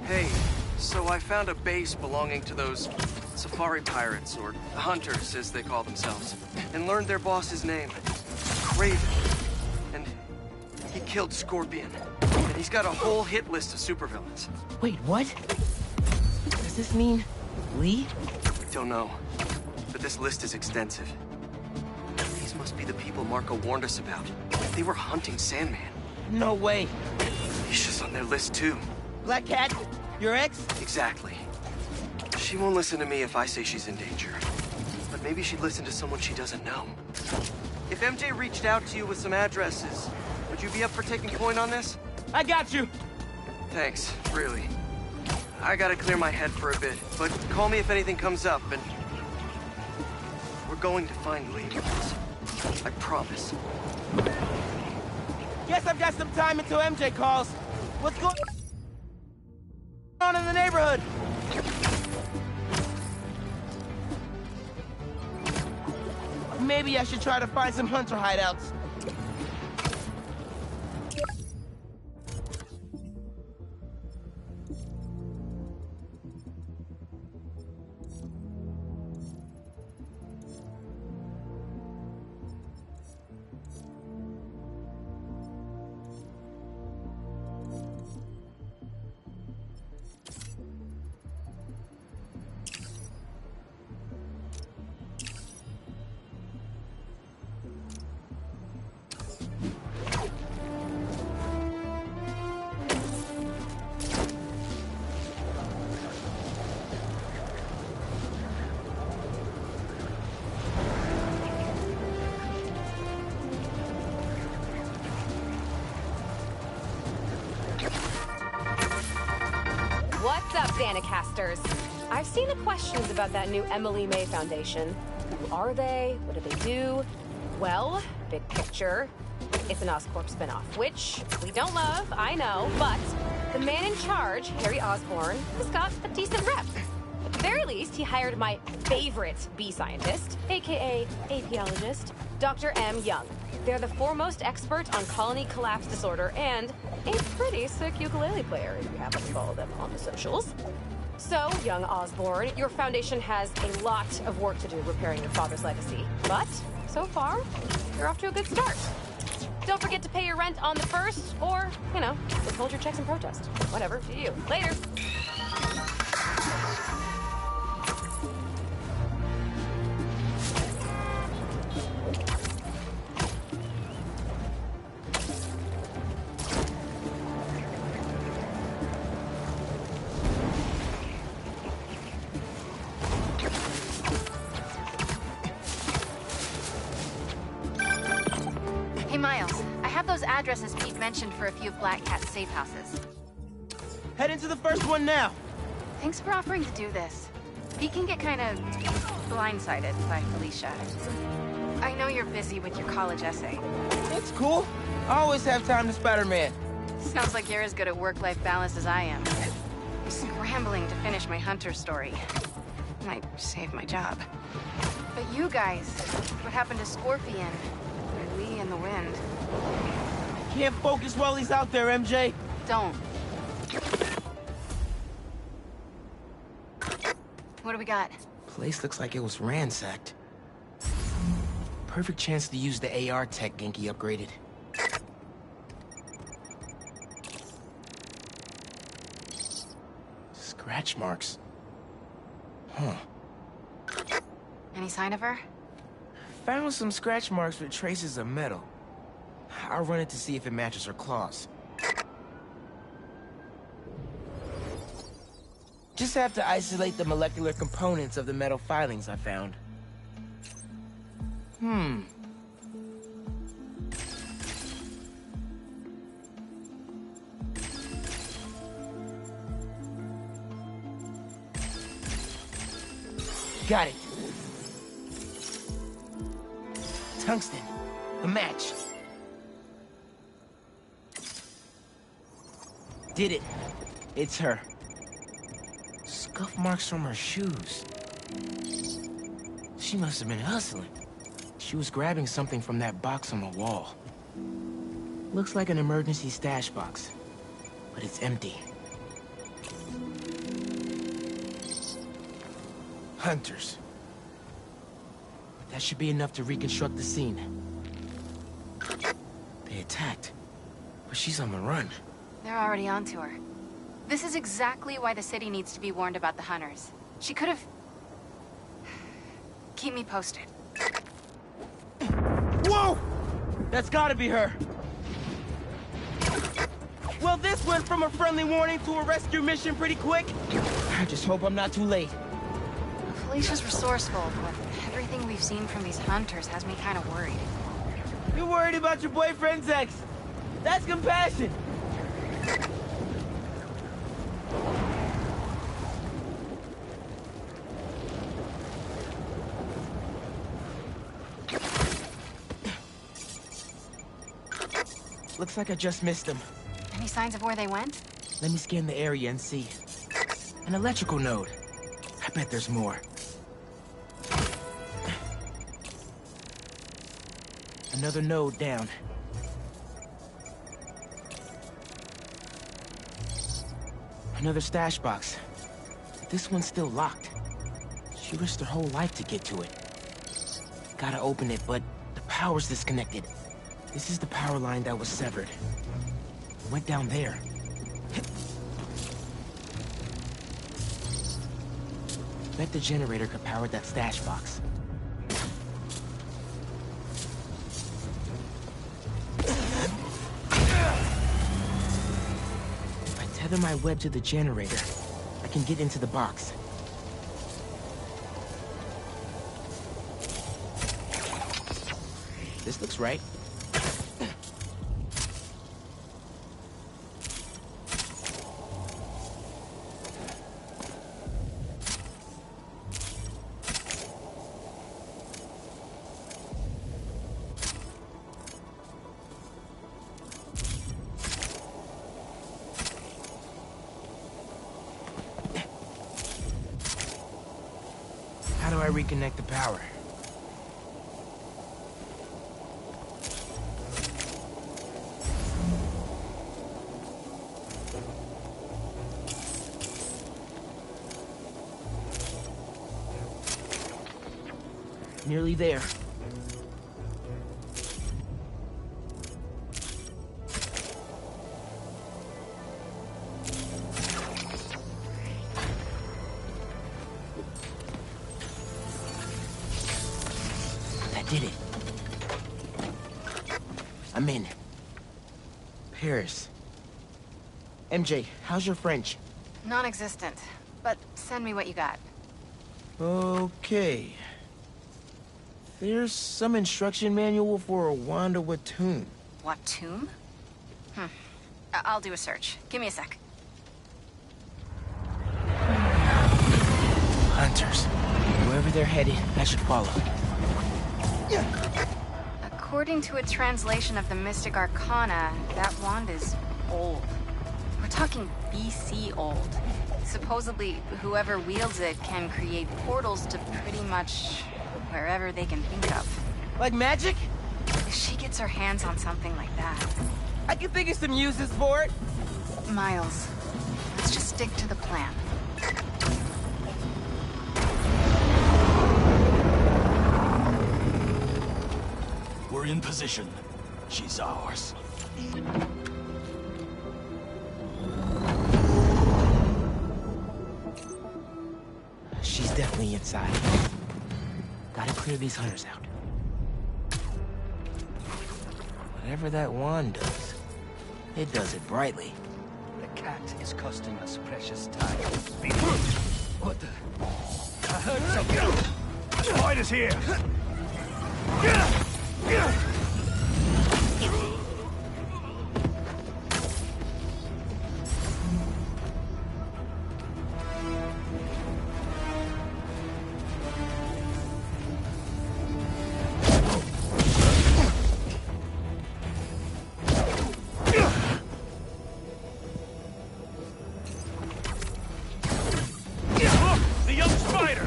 S1: Hey, so I found a base belonging to those safari pirates, or hunters, as they call themselves, and learned their boss's name, Craven. And he killed Scorpion. And He's got a whole hit list of supervillains.
S17: Wait, what? Does this mean Lee?
S1: Don't know, but this list is extensive. These must be the people Marco warned us about. They were hunting Sandman.
S17: No way.
S1: He's just on their list too.
S17: Black Cat? Your ex?
S1: Exactly. She won't listen to me if I say she's in danger. But maybe she'd listen to someone she doesn't know. If MJ reached out to you with some addresses, would you be up for taking point on this?
S17: I got you!
S1: Thanks, really. I gotta clear my head for a bit, but call me if anything comes up, and... we're going to find Lee. I promise.
S17: Guess I've got some time until MJ calls. What's going on in the neighborhood? Maybe I should try to find some hunter hideouts.
S5: What's up, Danicasters? I've seen the questions about that new Emily May Foundation. Who are they? What do they do? Well, big picture, it's an Oscorp spinoff, which we don't love, I know, but the man in charge, Harry Osborn, has got a decent rep. At the very least, he hired my favorite bee scientist, aka apiologist, Dr. M. Young. They're the foremost expert on colony collapse disorder and a pretty sick ukulele player if you happen to follow them on the socials. So, young Osborn, your foundation has a lot of work to do repairing your father's legacy. But, so far, you're off to a good start. Don't forget to pay your rent on the 1st, or, you know, withhold your checks in protest. Whatever, do you. Later.
S2: Addresses Pete mentioned for a few of Black Cat's safe houses.
S17: Head into the first one now.
S2: Thanks for offering to do this. Pete can get kind of blindsided by Felicia. I know you're busy with your college essay.
S17: It's cool. I always have time to Spider-Man.
S2: Sounds like you're as good at work-life balance as I am. I'm scrambling to finish my Hunter story. Might save my job. But you guys, what happened to Scorpion? Or Lee in the Wind?
S17: Can't focus while he's out there, MJ.
S2: Don't. What do we got?
S17: Place looks like it was ransacked. Perfect chance to use the AR tech Genki upgraded. Scratch marks. Huh.
S2: Any sign of her?
S17: Found some scratch marks with traces of metal. I'll run it to see if it matches her claws. Just have to isolate the molecular components of the metal filings I found. Got it. Tungsten. A match. Did it. It's her. Scuff marks from her shoes. She must have been hustling. She was grabbing something from that box on the wall. Looks like an emergency stash box, but it's empty. Hunters. That should be enough to reconstruct the scene. They attacked, but she's on the run.
S2: They're already onto her. This is exactly why the city needs to be warned about the hunters. She could have... Keep me posted.
S17: Whoa! That's gotta be her. Well, this went from a friendly warning to a rescue mission pretty quick. I just hope I'm not too late.
S2: Felicia's resourceful, but everything we've seen from these hunters has me kind of worried.
S17: You're worried about your boyfriend's ex. That's compassion. Looks like I just missed them.
S2: Any signs of where they went?
S17: Let me scan the area and see. An electrical node. I bet there's more. Another node down. Another stash box. This one's still locked. She risked her whole life to get to it. Gotta open it, but the power's disconnected. This is the power line that was severed. It went down there. Bet the generator could power that stash box. If I tether my web to the generator, I can get into the box. This looks right. How do I reconnect the power? Nearly there. That did it. I'm in. Paris. MJ, how's your French?
S2: Non-existent, but send me what you got.
S17: Okay. There's some instruction manual for a Wanda Watoon.
S2: What tomb? I'll do a search. Give me a sec.
S17: Hunters. Wherever they're headed, I should follow.
S2: According to a translation of the Mystic Arcana, that wand is old. We're talking BC old. Supposedly, whoever wields it can create portals to pretty much wherever they can think of.
S17: Like magic?
S2: If she gets her hands on something like that...
S17: I can think of some uses for it.
S2: Miles, let's just stick to the plan.
S12: We're in position. She's ours.
S17: She's definitely inside. Gotta clear these hunters out. Whatever that wand does, it does it brightly.
S12: The cat is costing us precious time. What the? I heard something. Spider's here!
S6: The young spider!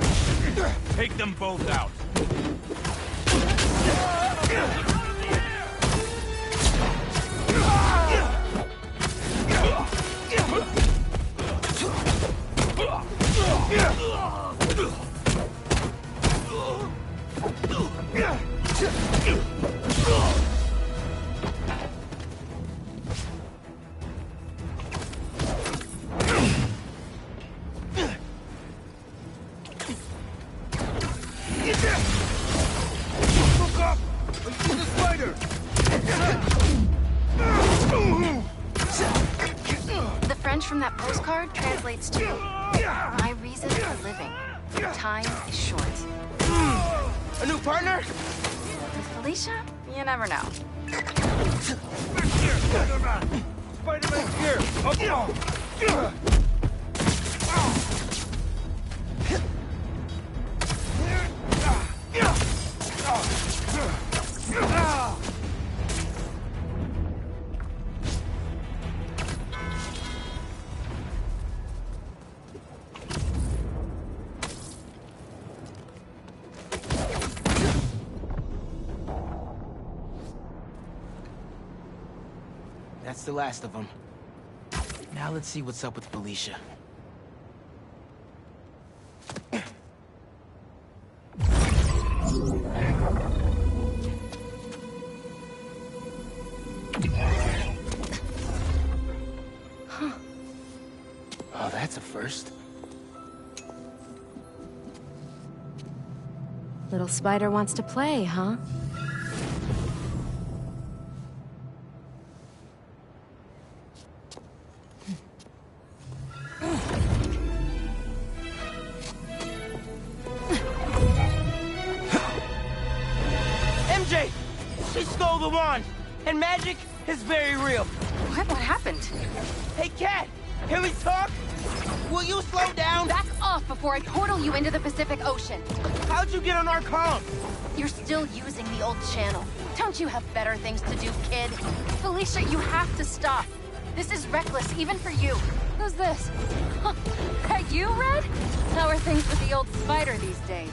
S6: Take them both out.
S12: The spider!
S2: The French from that postcard translates to my reason for living. Time is short.
S17: A new partner?
S2: With Felicia, you never know.
S12: Spider-Man! Spider-Man's here!
S17: That's the last of them. Now let's see what's up with Felicia. Oh, that's a first.
S2: Little spider wants to play, huh?
S17: MJ! She stole the wand! And magic is very real.
S2: What happened?
S17: Hey, Cat! Can we talk? Will you slow down?
S2: Back off before I portal you into the Pacific Ocean.
S17: How'd you get on our comm?
S2: You're still using the old channel. Don't you have better things to do, kid? Felicia, you have to stop. This is reckless, even for you. Who's this? Huh, that you, Red? How are things with the old spider these days?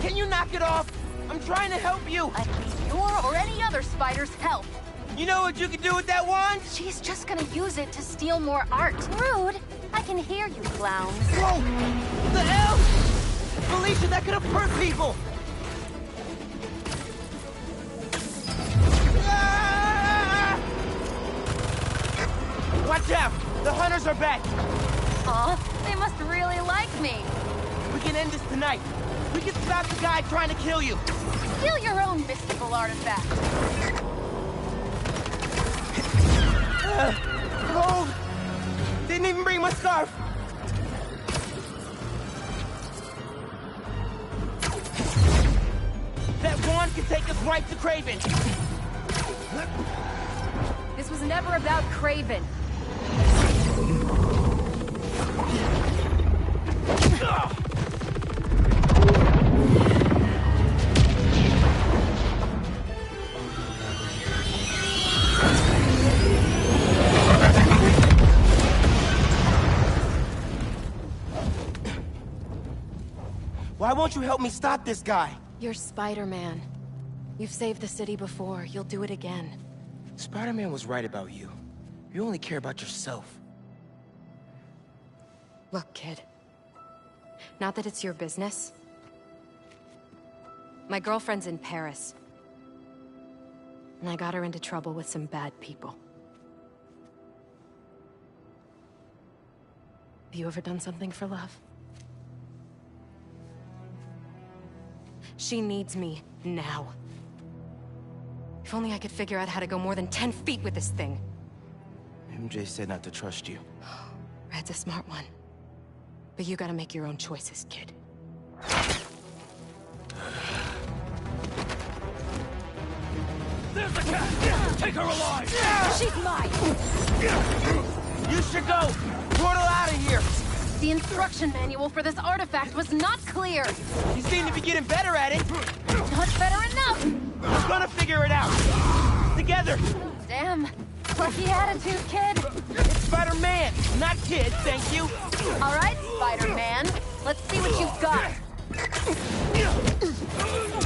S17: Can you knock it off? I'm trying to help you.
S2: I need your or any other spider's help.
S17: You know what you can do with that wand?
S2: She's just gonna use it to steal more art. Rude. I can hear you, clowns.
S17: Whoa! The hell? Felicia, that could have hurt people. Ah! Watch out! The hunters are back.
S2: Aw, they must really like me.
S17: We can end this tonight. We can stop the guy trying to kill you.
S2: Steal your own mystical artifact.
S17: Cold. Didn't even bring my scarf. That wand can take us right to Kraven.
S5: This was never about Kraven.
S17: Why won't you help me stop this guy?
S2: You're Spider-Man. You've saved the city before. You'll do it again.
S17: Spider-Man was right about you. You only care about yourself.
S2: Look, kid. Not that it's your business. My girlfriend's in Paris. And I got her into trouble with some bad people. Have you ever done something for love? She needs me now. If only I could figure out how to go more than 10 feet with this thing.
S17: MJ said not to trust you.
S2: Red's a smart one. But you gotta make your own choices, kid.
S12: There's the cat! Take her alive!
S2: She's mine!
S17: You should go! Portal out of here!
S2: The instruction manual for this artifact was not clear!
S17: You seem to be getting better at it!
S2: Not better enough!
S17: We're gonna figure it out! Together!
S2: Damn. Lucky attitude, kid.
S17: It's Spider-Man, not kid, thank you!
S2: Alright, Spider-Man. Let's see what you've got.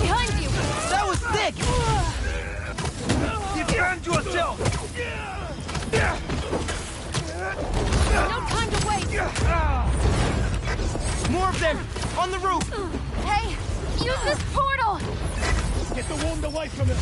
S2: Behind you!
S17: That was sick!
S12: Defend yourself!
S2: No time to wait!
S17: More of them! On the roof!
S2: Hey! Use this portal!
S12: Get the wand away from him!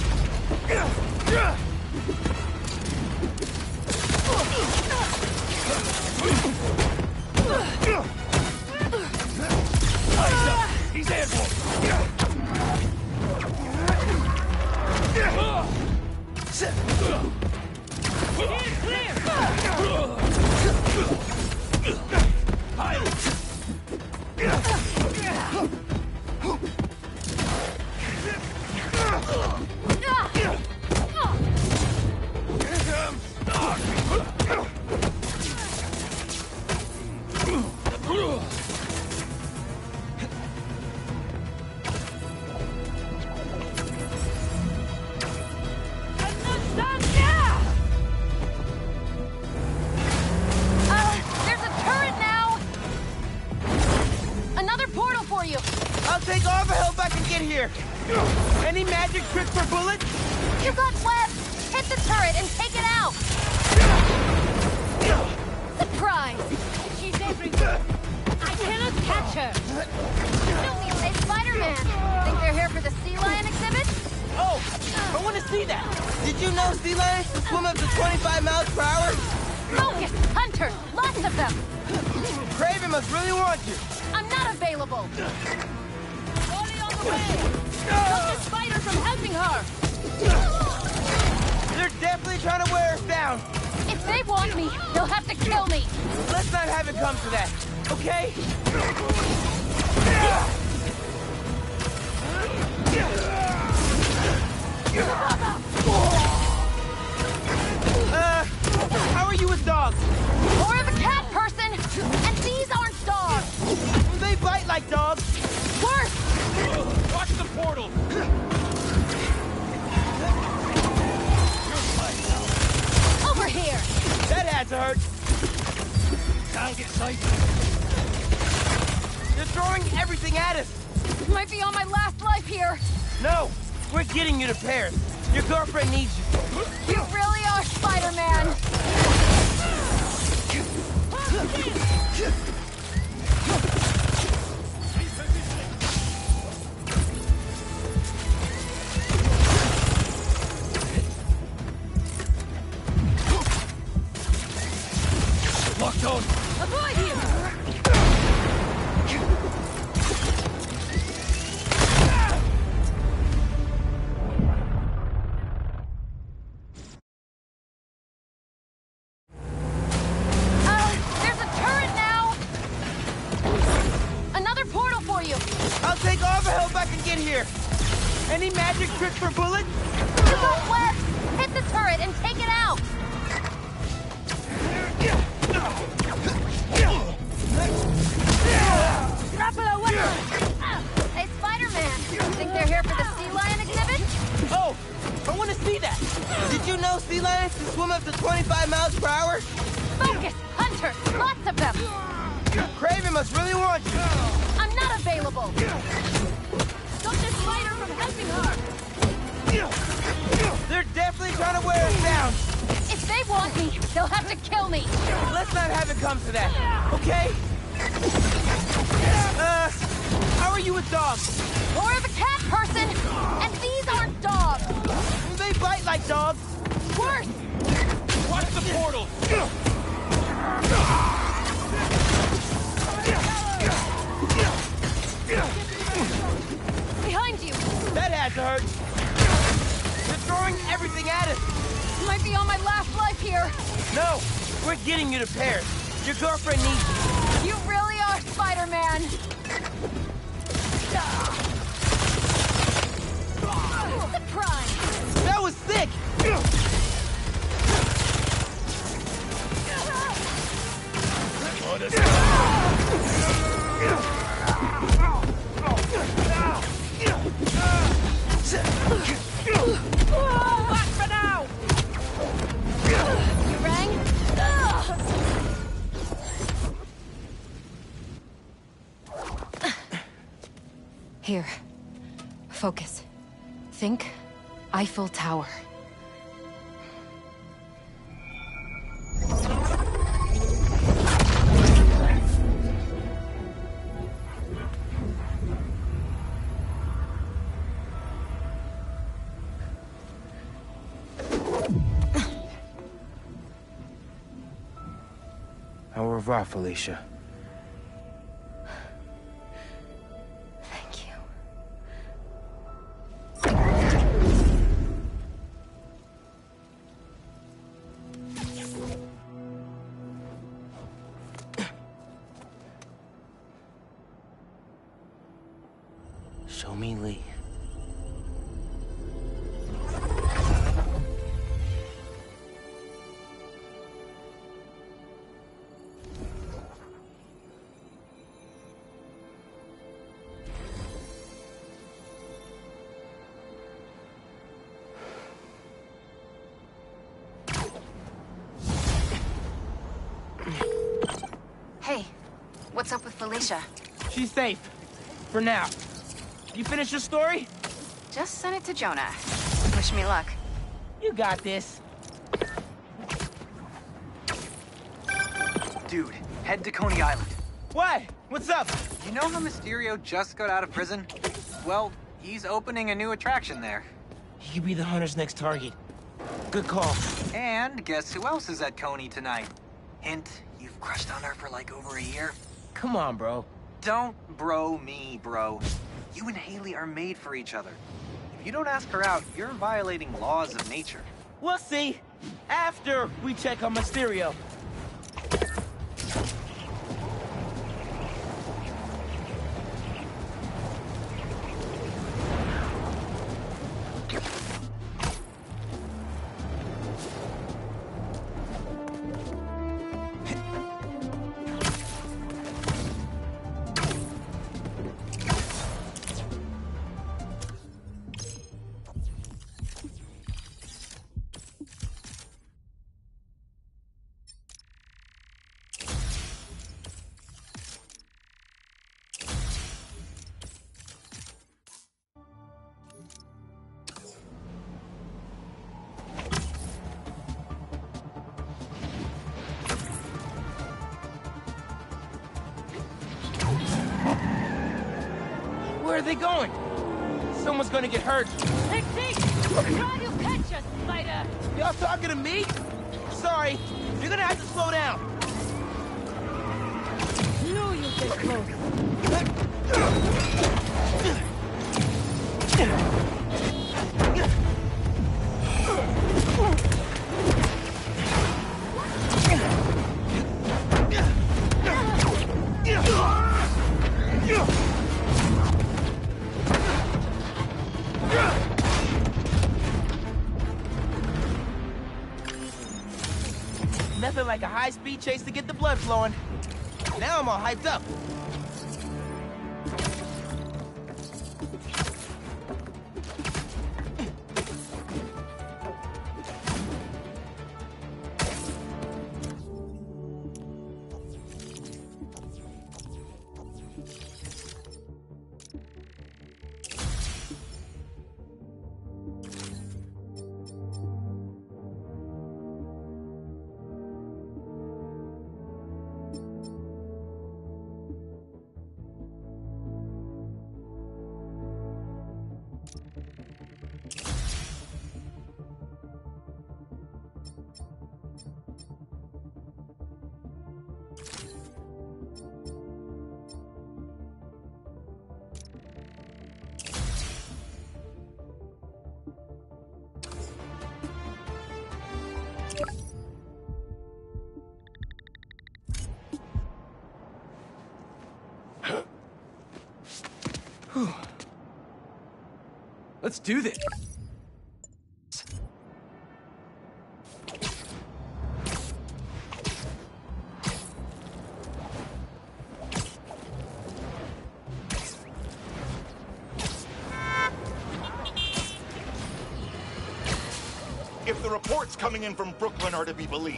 S17: get here? Any magic tricks for bullets?
S2: You got webs! Hit the turret and take it out! Surprise!
S8: She's everywhere. I cannot catch her.
S2: Hey, Spider-Man! Think they're here for the sea lion exhibit?
S17: Oh, I want to see that. Did you know sea lions can swim up to 25 miles per hour?
S2: Focus! Hunter! Lots of them!
S17: Kraven must really want you.
S2: I'm not available!
S8: Only on the way! Stop the spider from helping her!
S17: They're definitely trying to wear us down.
S2: If they want me, they'll have to kill me!
S17: Let's not have it come to that, okay? How are you with dogs?
S2: More of a cat person! And these aren't dogs!
S17: They bite like dogs.
S2: Worse!
S12: Watch the portal!
S2: Over here!
S17: That had to hurt.
S12: Target sight.
S17: They're throwing everything at us.
S2: Might be on my last life here!
S17: No, we're getting you to Paris. Your girlfriend needs you.
S2: You really are Spider-Man!
S12: Locked on.
S8: Avoid him!
S2: There's a turret now! Another portal for you!
S17: I'll take all the help I can get here. Any magic tricks for bullets?
S2: You got webs! Hit the turret and take it out!
S8: Grapple away!
S2: Hey, Spider-Man! Think they're here for the sea lion exhibit?
S17: Oh, I want to see that. Did you know sea lions can swim up to 25 miles per hour?
S2: Focus! Hunter! Lots of them!
S17: Kraven must really want you.
S2: I'm not available!
S8: Stop the spider from helping her!
S17: They're definitely trying to wear us down.
S2: If they want me, they'll have to kill me!
S17: Let's not have it come to that, okay? How are you with dogs?
S2: More of a cat person! And these aren't dogs!
S17: They bite like dogs.
S2: Worse!
S12: Watch the portal!
S2: Behind you!
S17: That had to hurt. They're throwing everything at us.
S2: Might be on my last life here!
S17: No, we're getting you to Paris. Your girlfriend needs you.
S2: You really are Spider-Man! Surprise!
S17: That was sick!
S8: Back for now!
S2: You rang? Here. Focus. Think Eiffel Tower.
S17: Au revoir, Felicia.
S2: Thank you.
S17: Show me Lee.
S2: Hey, what's up with Felicia?
S17: She's safe. For now. You finished your story?
S2: Just sent it to Jonah. Wish me luck.
S17: You got this.
S13: Dude, head to Coney Island.
S17: What? What's up?
S13: You know how Mysterio just got out of prison? Well, he's opening a new attraction there.
S17: He could be the Hunter's next target. Good call.
S13: And guess who else is at Coney tonight? Hint, you've crushed on her for like over a year.
S17: Come on, bro.
S13: Don't bro me, bro. You and Hailey are made for each other. If you don't ask her out, you're violating laws of nature.
S17: We'll see. After we check on Mysterio. Where are they going? Someone's gonna get hurt.
S8: Take! Try to catch us, Spider!
S17: Y'all talking to me? Sorry, you're gonna have to slow down.
S8: Knew you'd get close.
S17: Nothing like a high-speed chase to get the blood flowing. Now I'm all hyped up.
S1: Let's do this.
S14: If the reports coming in from Brooklyn are to be believed,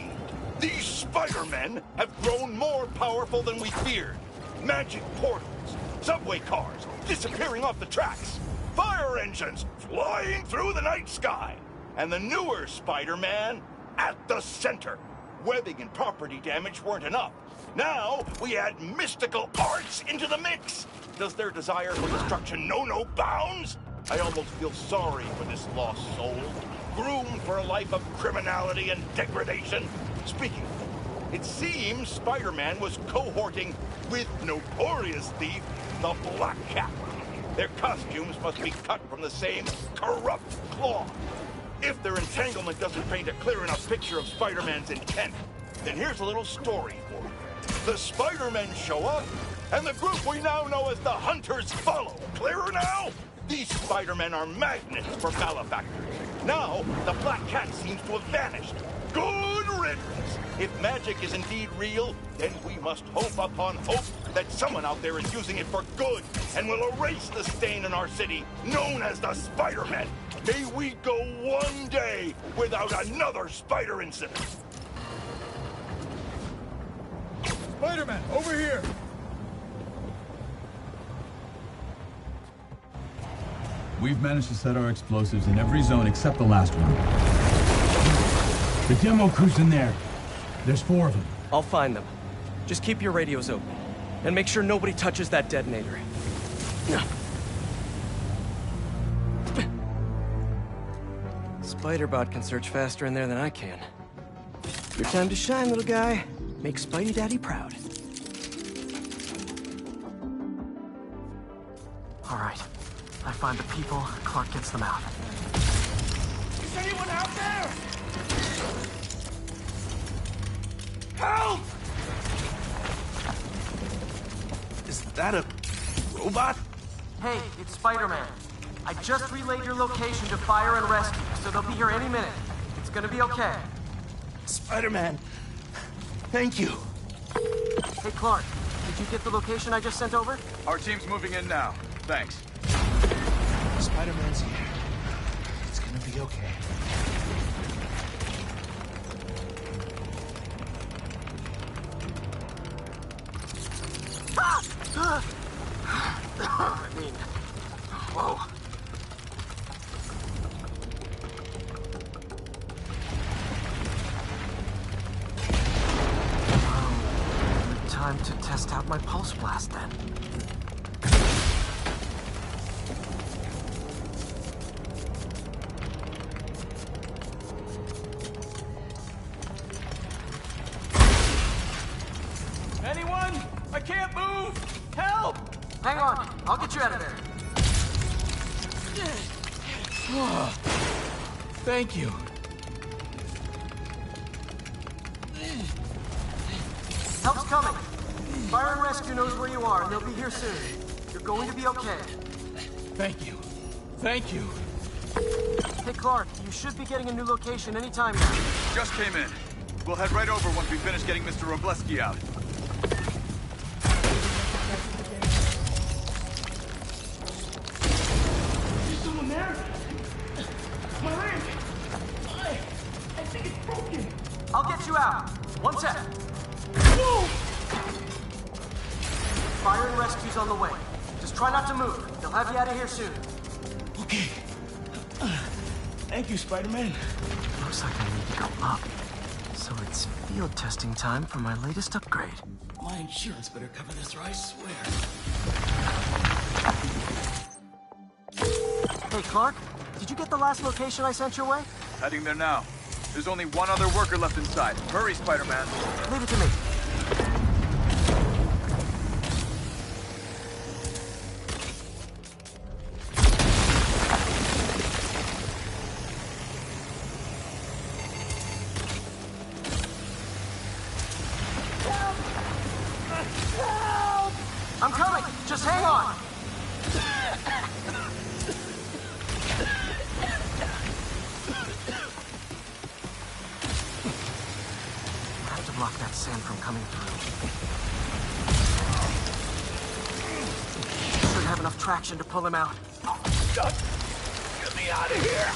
S14: these Spider-Men have grown more powerful than we feared. Magic portals, subway cars disappearing off the tracks, fire engines flying through the night sky, and the newer Spider-Man at the center. Webbing and property damage weren't enough. Now we add mystical arts into the mix. Does their desire for destruction know no bounds? I almost feel sorry for this lost soul, groomed for a life of criminality and degradation. Speaking of it seems Spider-Man was cohorting with notorious thief, the Black Cat. Their costumes must be cut from the same corrupt cloth. If their entanglement doesn't paint a clear enough picture of Spider-Man's intent, then here's a little story for you. The Spider-Men show up, and the group we now know as the Hunters follow. Clearer now? These Spider-Men are magnets for malefactors. Now, the Black Cat seems to have vanished. Good riddance! If magic is indeed real, then we must hope upon hope that someone out there is using it for good and will erase the stain in our city known as the Spider-Men. May we go one day without another spider incident.
S21: Spider-Man, over here!
S7: We've managed to set our explosives in every zone except the last one. The demo crew's in there. There's 4 of them.
S1: I'll find them. Just keep your radios open. And make sure nobody touches that detonator. Spider-Bot can search faster in there than I can. Your time to shine, little guy. Make Spidey Daddy proud. All right. I find the people, Clark gets them out.
S12: Is anyone out there? Help!
S16: Is that a robot?
S1: Hey, it's Spider-Man. I just relayed your location to Fire and Rescue, so they'll be here any minute. It's gonna be okay.
S16: Spider-Man, thank you.
S1: Hey, Clark, did you get the location I just sent over?
S18: Our team's moving in now. Thanks.
S16: Spider-Man's here. It's gonna be okay.
S1: I mean, whoa. Time to test out my pulse blast then.
S12: Anyone? I can't move! Help!
S1: Hang on, I'll get you out of there.
S12: Thank you.
S1: Help's coming. Fire and Rescue knows where you are, and they'll be here soon. You're going to be okay.
S12: Thank you. Thank you.
S1: Hey, Clark, you should be getting a new location anytime now.
S18: Just came in. We'll head right over once we finish getting Mr. Robleski out.
S12: Is someone there? My leg! I think it's broken.
S1: I'll get you out. One sec.
S12: Whoa!
S1: Fire and Rescue's on the way. Just try not to move. They'll have you out of here soon.
S16: Okay. Thank you, Spider-Man.
S1: Looks like I need to go up. So it's field testing time for my latest upgrade.
S16: My insurance better cover this, or I swear.
S1: Hey, Clark, did you get the last location I sent your way?
S18: Heading there now. There's only one other worker left inside. Hurry, Spider-Man.
S1: Leave it to me. I'm coming! Just hang on! I have to block that sand from coming through. Should have enough traction to pull him out.
S12: Get me out of here!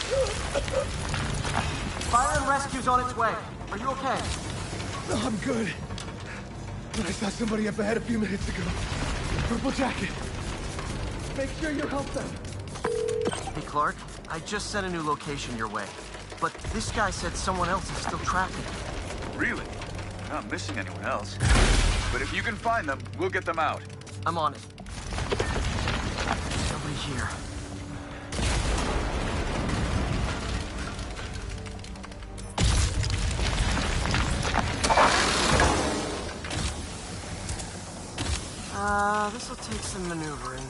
S1: Fire and Rescue's on its way. Are you okay?
S12: I'm good. But I saw somebody up ahead a few minutes ago. Purple jacket. Make sure you help them.
S1: Hey, Clark, I just sent a new location your way. But this guy said someone else is still tracking him.
S18: Really? You're not missing anyone else. But if you can find them, we'll get them out.
S1: I'm on it. Nobody here. This'll take some maneuvering.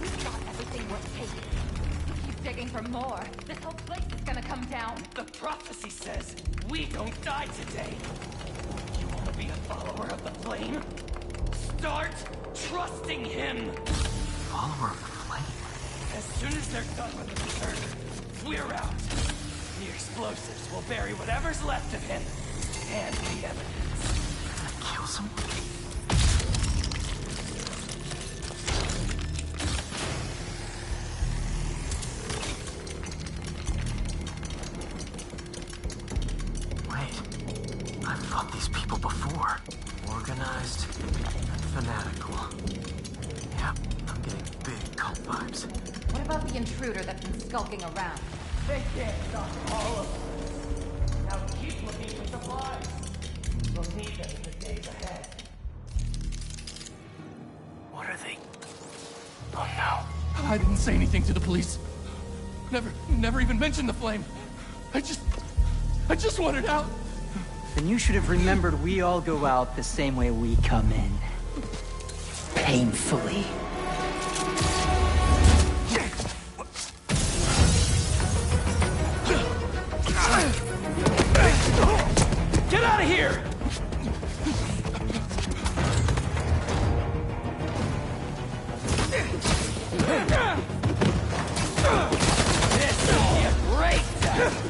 S22: We've got everything worth taking. Keep digging for more. This whole place is gonna come down.
S12: The prophecy says we don't die today. You want to be a follower of the Flame? Start trusting him!
S1: Follower of the Flame?
S12: As soon as they're done with the berserker, we're out. The explosives will bury whatever's left of him. And the evidence.
S1: Kill someone? fought these people before. Organized and fanatical. Yeah, I'm getting big cult vibes.
S22: What about the intruder that's been skulking around?
S16: They can't stop all of us. Now keep looking for supplies. We'll need them in the days ahead.
S1: What are they? Oh no.
S3: I didn't say anything to the police. Never even mentioned the flame. I just wanted out.
S19: Then you should have remembered we all go out the same way we come in. Painfully.
S3: Get out of here! This will be a great test!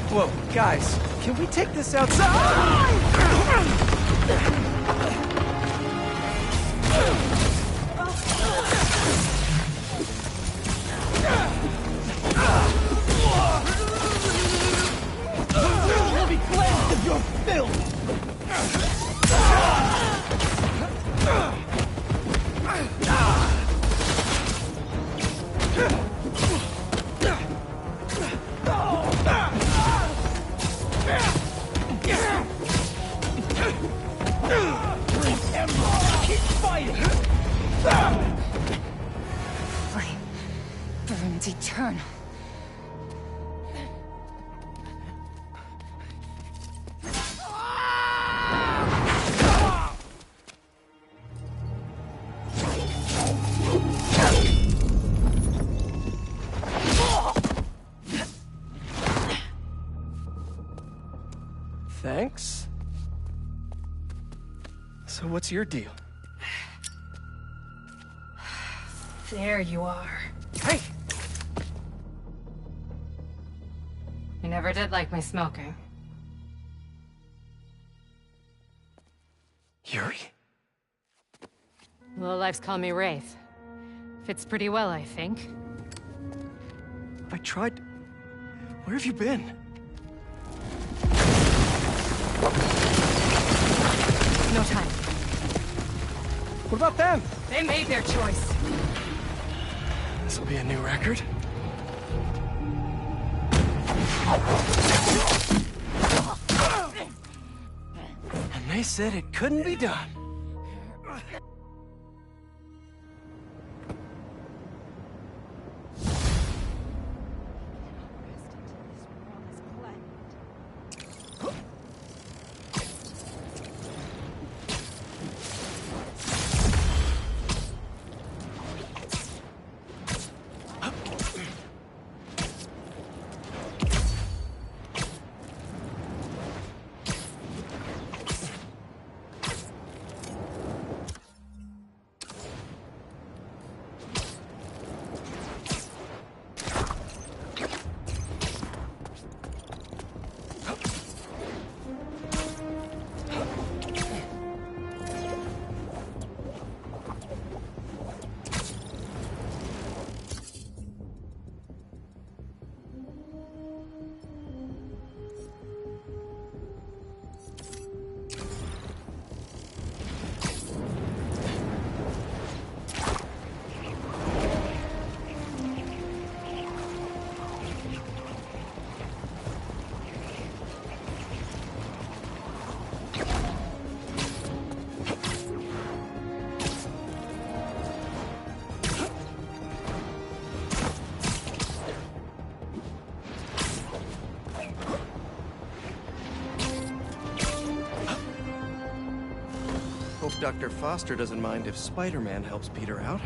S1: Whoa, guys, can we take this outside?
S16: We'll be cleansed of your filth! Keep fighting!
S22: Flame burns eternal.
S1: Thanks. So what's your deal?
S22: There you are.
S1: Hey!
S22: You never did like my smoking.
S1: Yuri?
S22: Lowlifes call me Wraith. Fits pretty well, I think.
S1: I tried... Where have you been?
S22: No time.
S1: What about them?
S22: They made their choice.
S1: This'll be a new record. And they said it couldn't be done. Hope Dr. Foster doesn't mind if Spider-Man helps Peter out.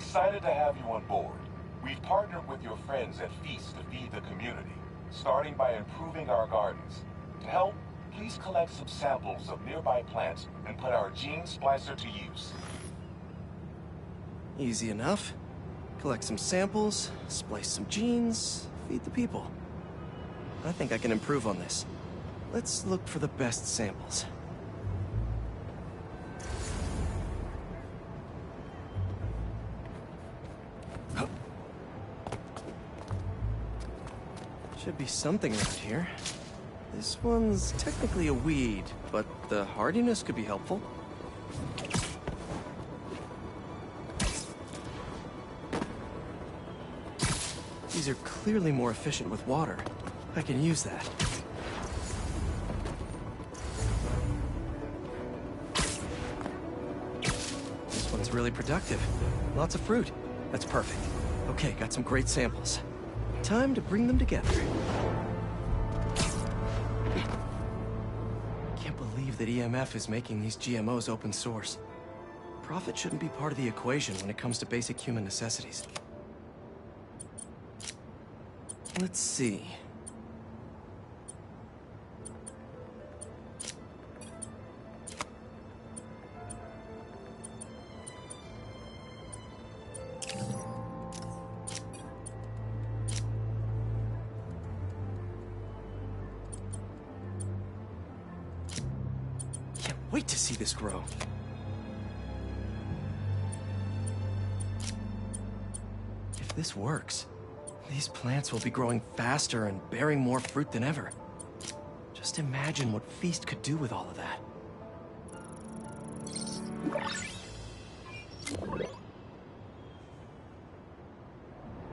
S15: excited to have you on board. We've partnered with your friends at Feast to feed the community, starting by improving our gardens. To help, please collect some samples of nearby plants and put our gene splicer to use.
S1: Easy enough. Collect some samples, splice some genes, feed the people. I think I can improve on this. Let's look for the best samples. Should be something around here. This one's technically a weed, but the hardiness could be helpful. These are clearly more efficient with water. I can use that. This one's really productive. Lots of fruit. That's perfect. Okay, got some great samples. Time to bring them together. Can't believe that EMF is making these GMOs open source. Profit shouldn't be part of the equation when it comes to basic human necessities. Let's see. Can't wait to see this grow. If this works, these plants will be growing faster and bearing more fruit than ever. Just imagine what Feast could do with all of that.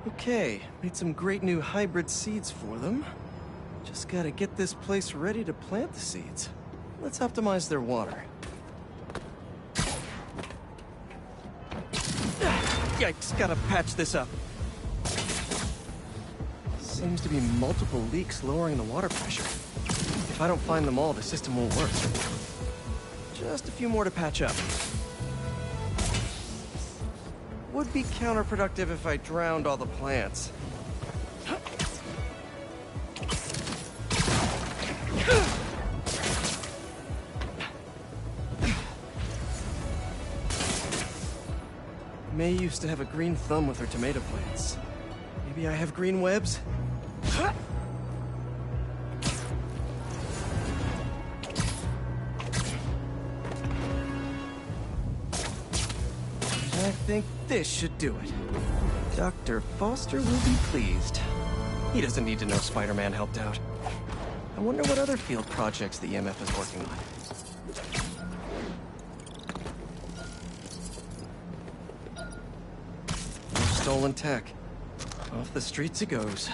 S1: Okay, made some great new hybrid seeds for them. Just gotta get this place ready to plant the seeds. Let's optimize their water. Yikes, gotta patch this up. Seems to be multiple leaks lowering the water pressure. If I don't find them all, the system won't work. Just a few more to patch up. Would be counterproductive if I drowned all the plants. May used to have a green thumb with her tomato plants. Maybe I have green webs? I think this should do it. Dr. Foster will be pleased. He doesn't need to know Spider-Man helped out. I wonder what other field projects the EMF is working on. More stolen tech. Off the streets it goes.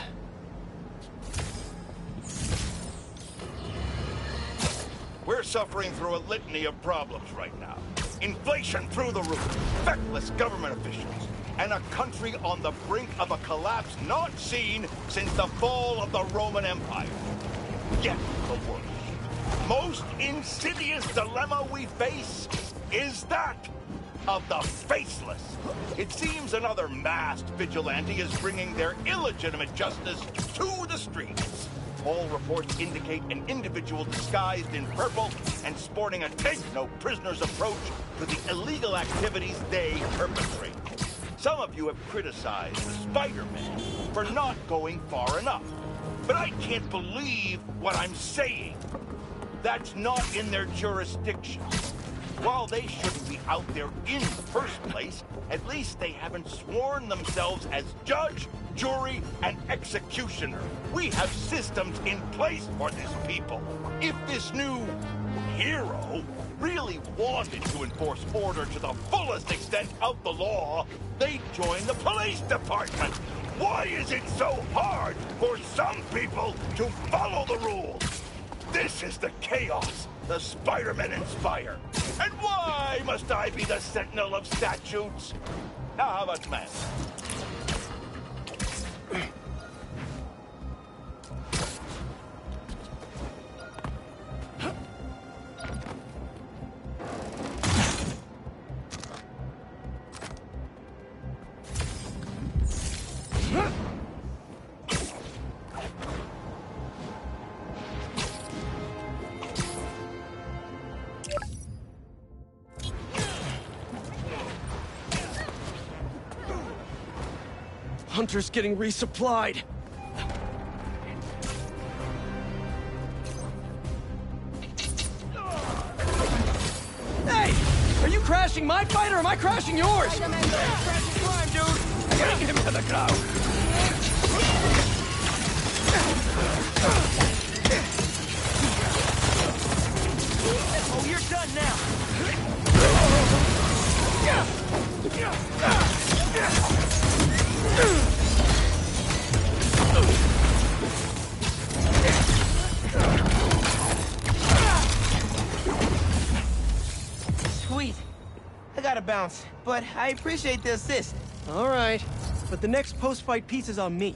S14: We're suffering through a litany of problems right now. Inflation through the roof, feckless government officials, and a country on the brink of a collapse not seen since the fall of the Roman Empire. Yet the worst, most insidious dilemma we face is that of the faceless. It seems another masked vigilante is bringing their illegitimate justice to the streets. All reports indicate an individual disguised in purple and sporting a take-no-prisoners approach to the illegal activities they perpetrate. Some of you have criticized the Spider-Man for not going far enough. But I can't believe what I'm saying. That's not in their jurisdiction. While they shouldn't be out there in the first place, at least they haven't sworn themselves as judge, jury, and executioner. We have systems in place for this people. If this new hero really wanted to enforce order to the fullest extent of the law, they'd join the police department. Why is it so hard for some people to follow the rules? This is the chaos the Spider-Men inspire. And why must I be the sentinel of statutes? Now, how about man?
S1: Hunter's getting resupplied. Hey! Are you crashing my fight or am I crashing yours?
S3: Crashing crime, dude! Bring him to the ground!
S17: Oh, you're done now! Sweet. I gotta bounce, but I appreciate the assist.
S1: All right, but the next post-fight piece is on me.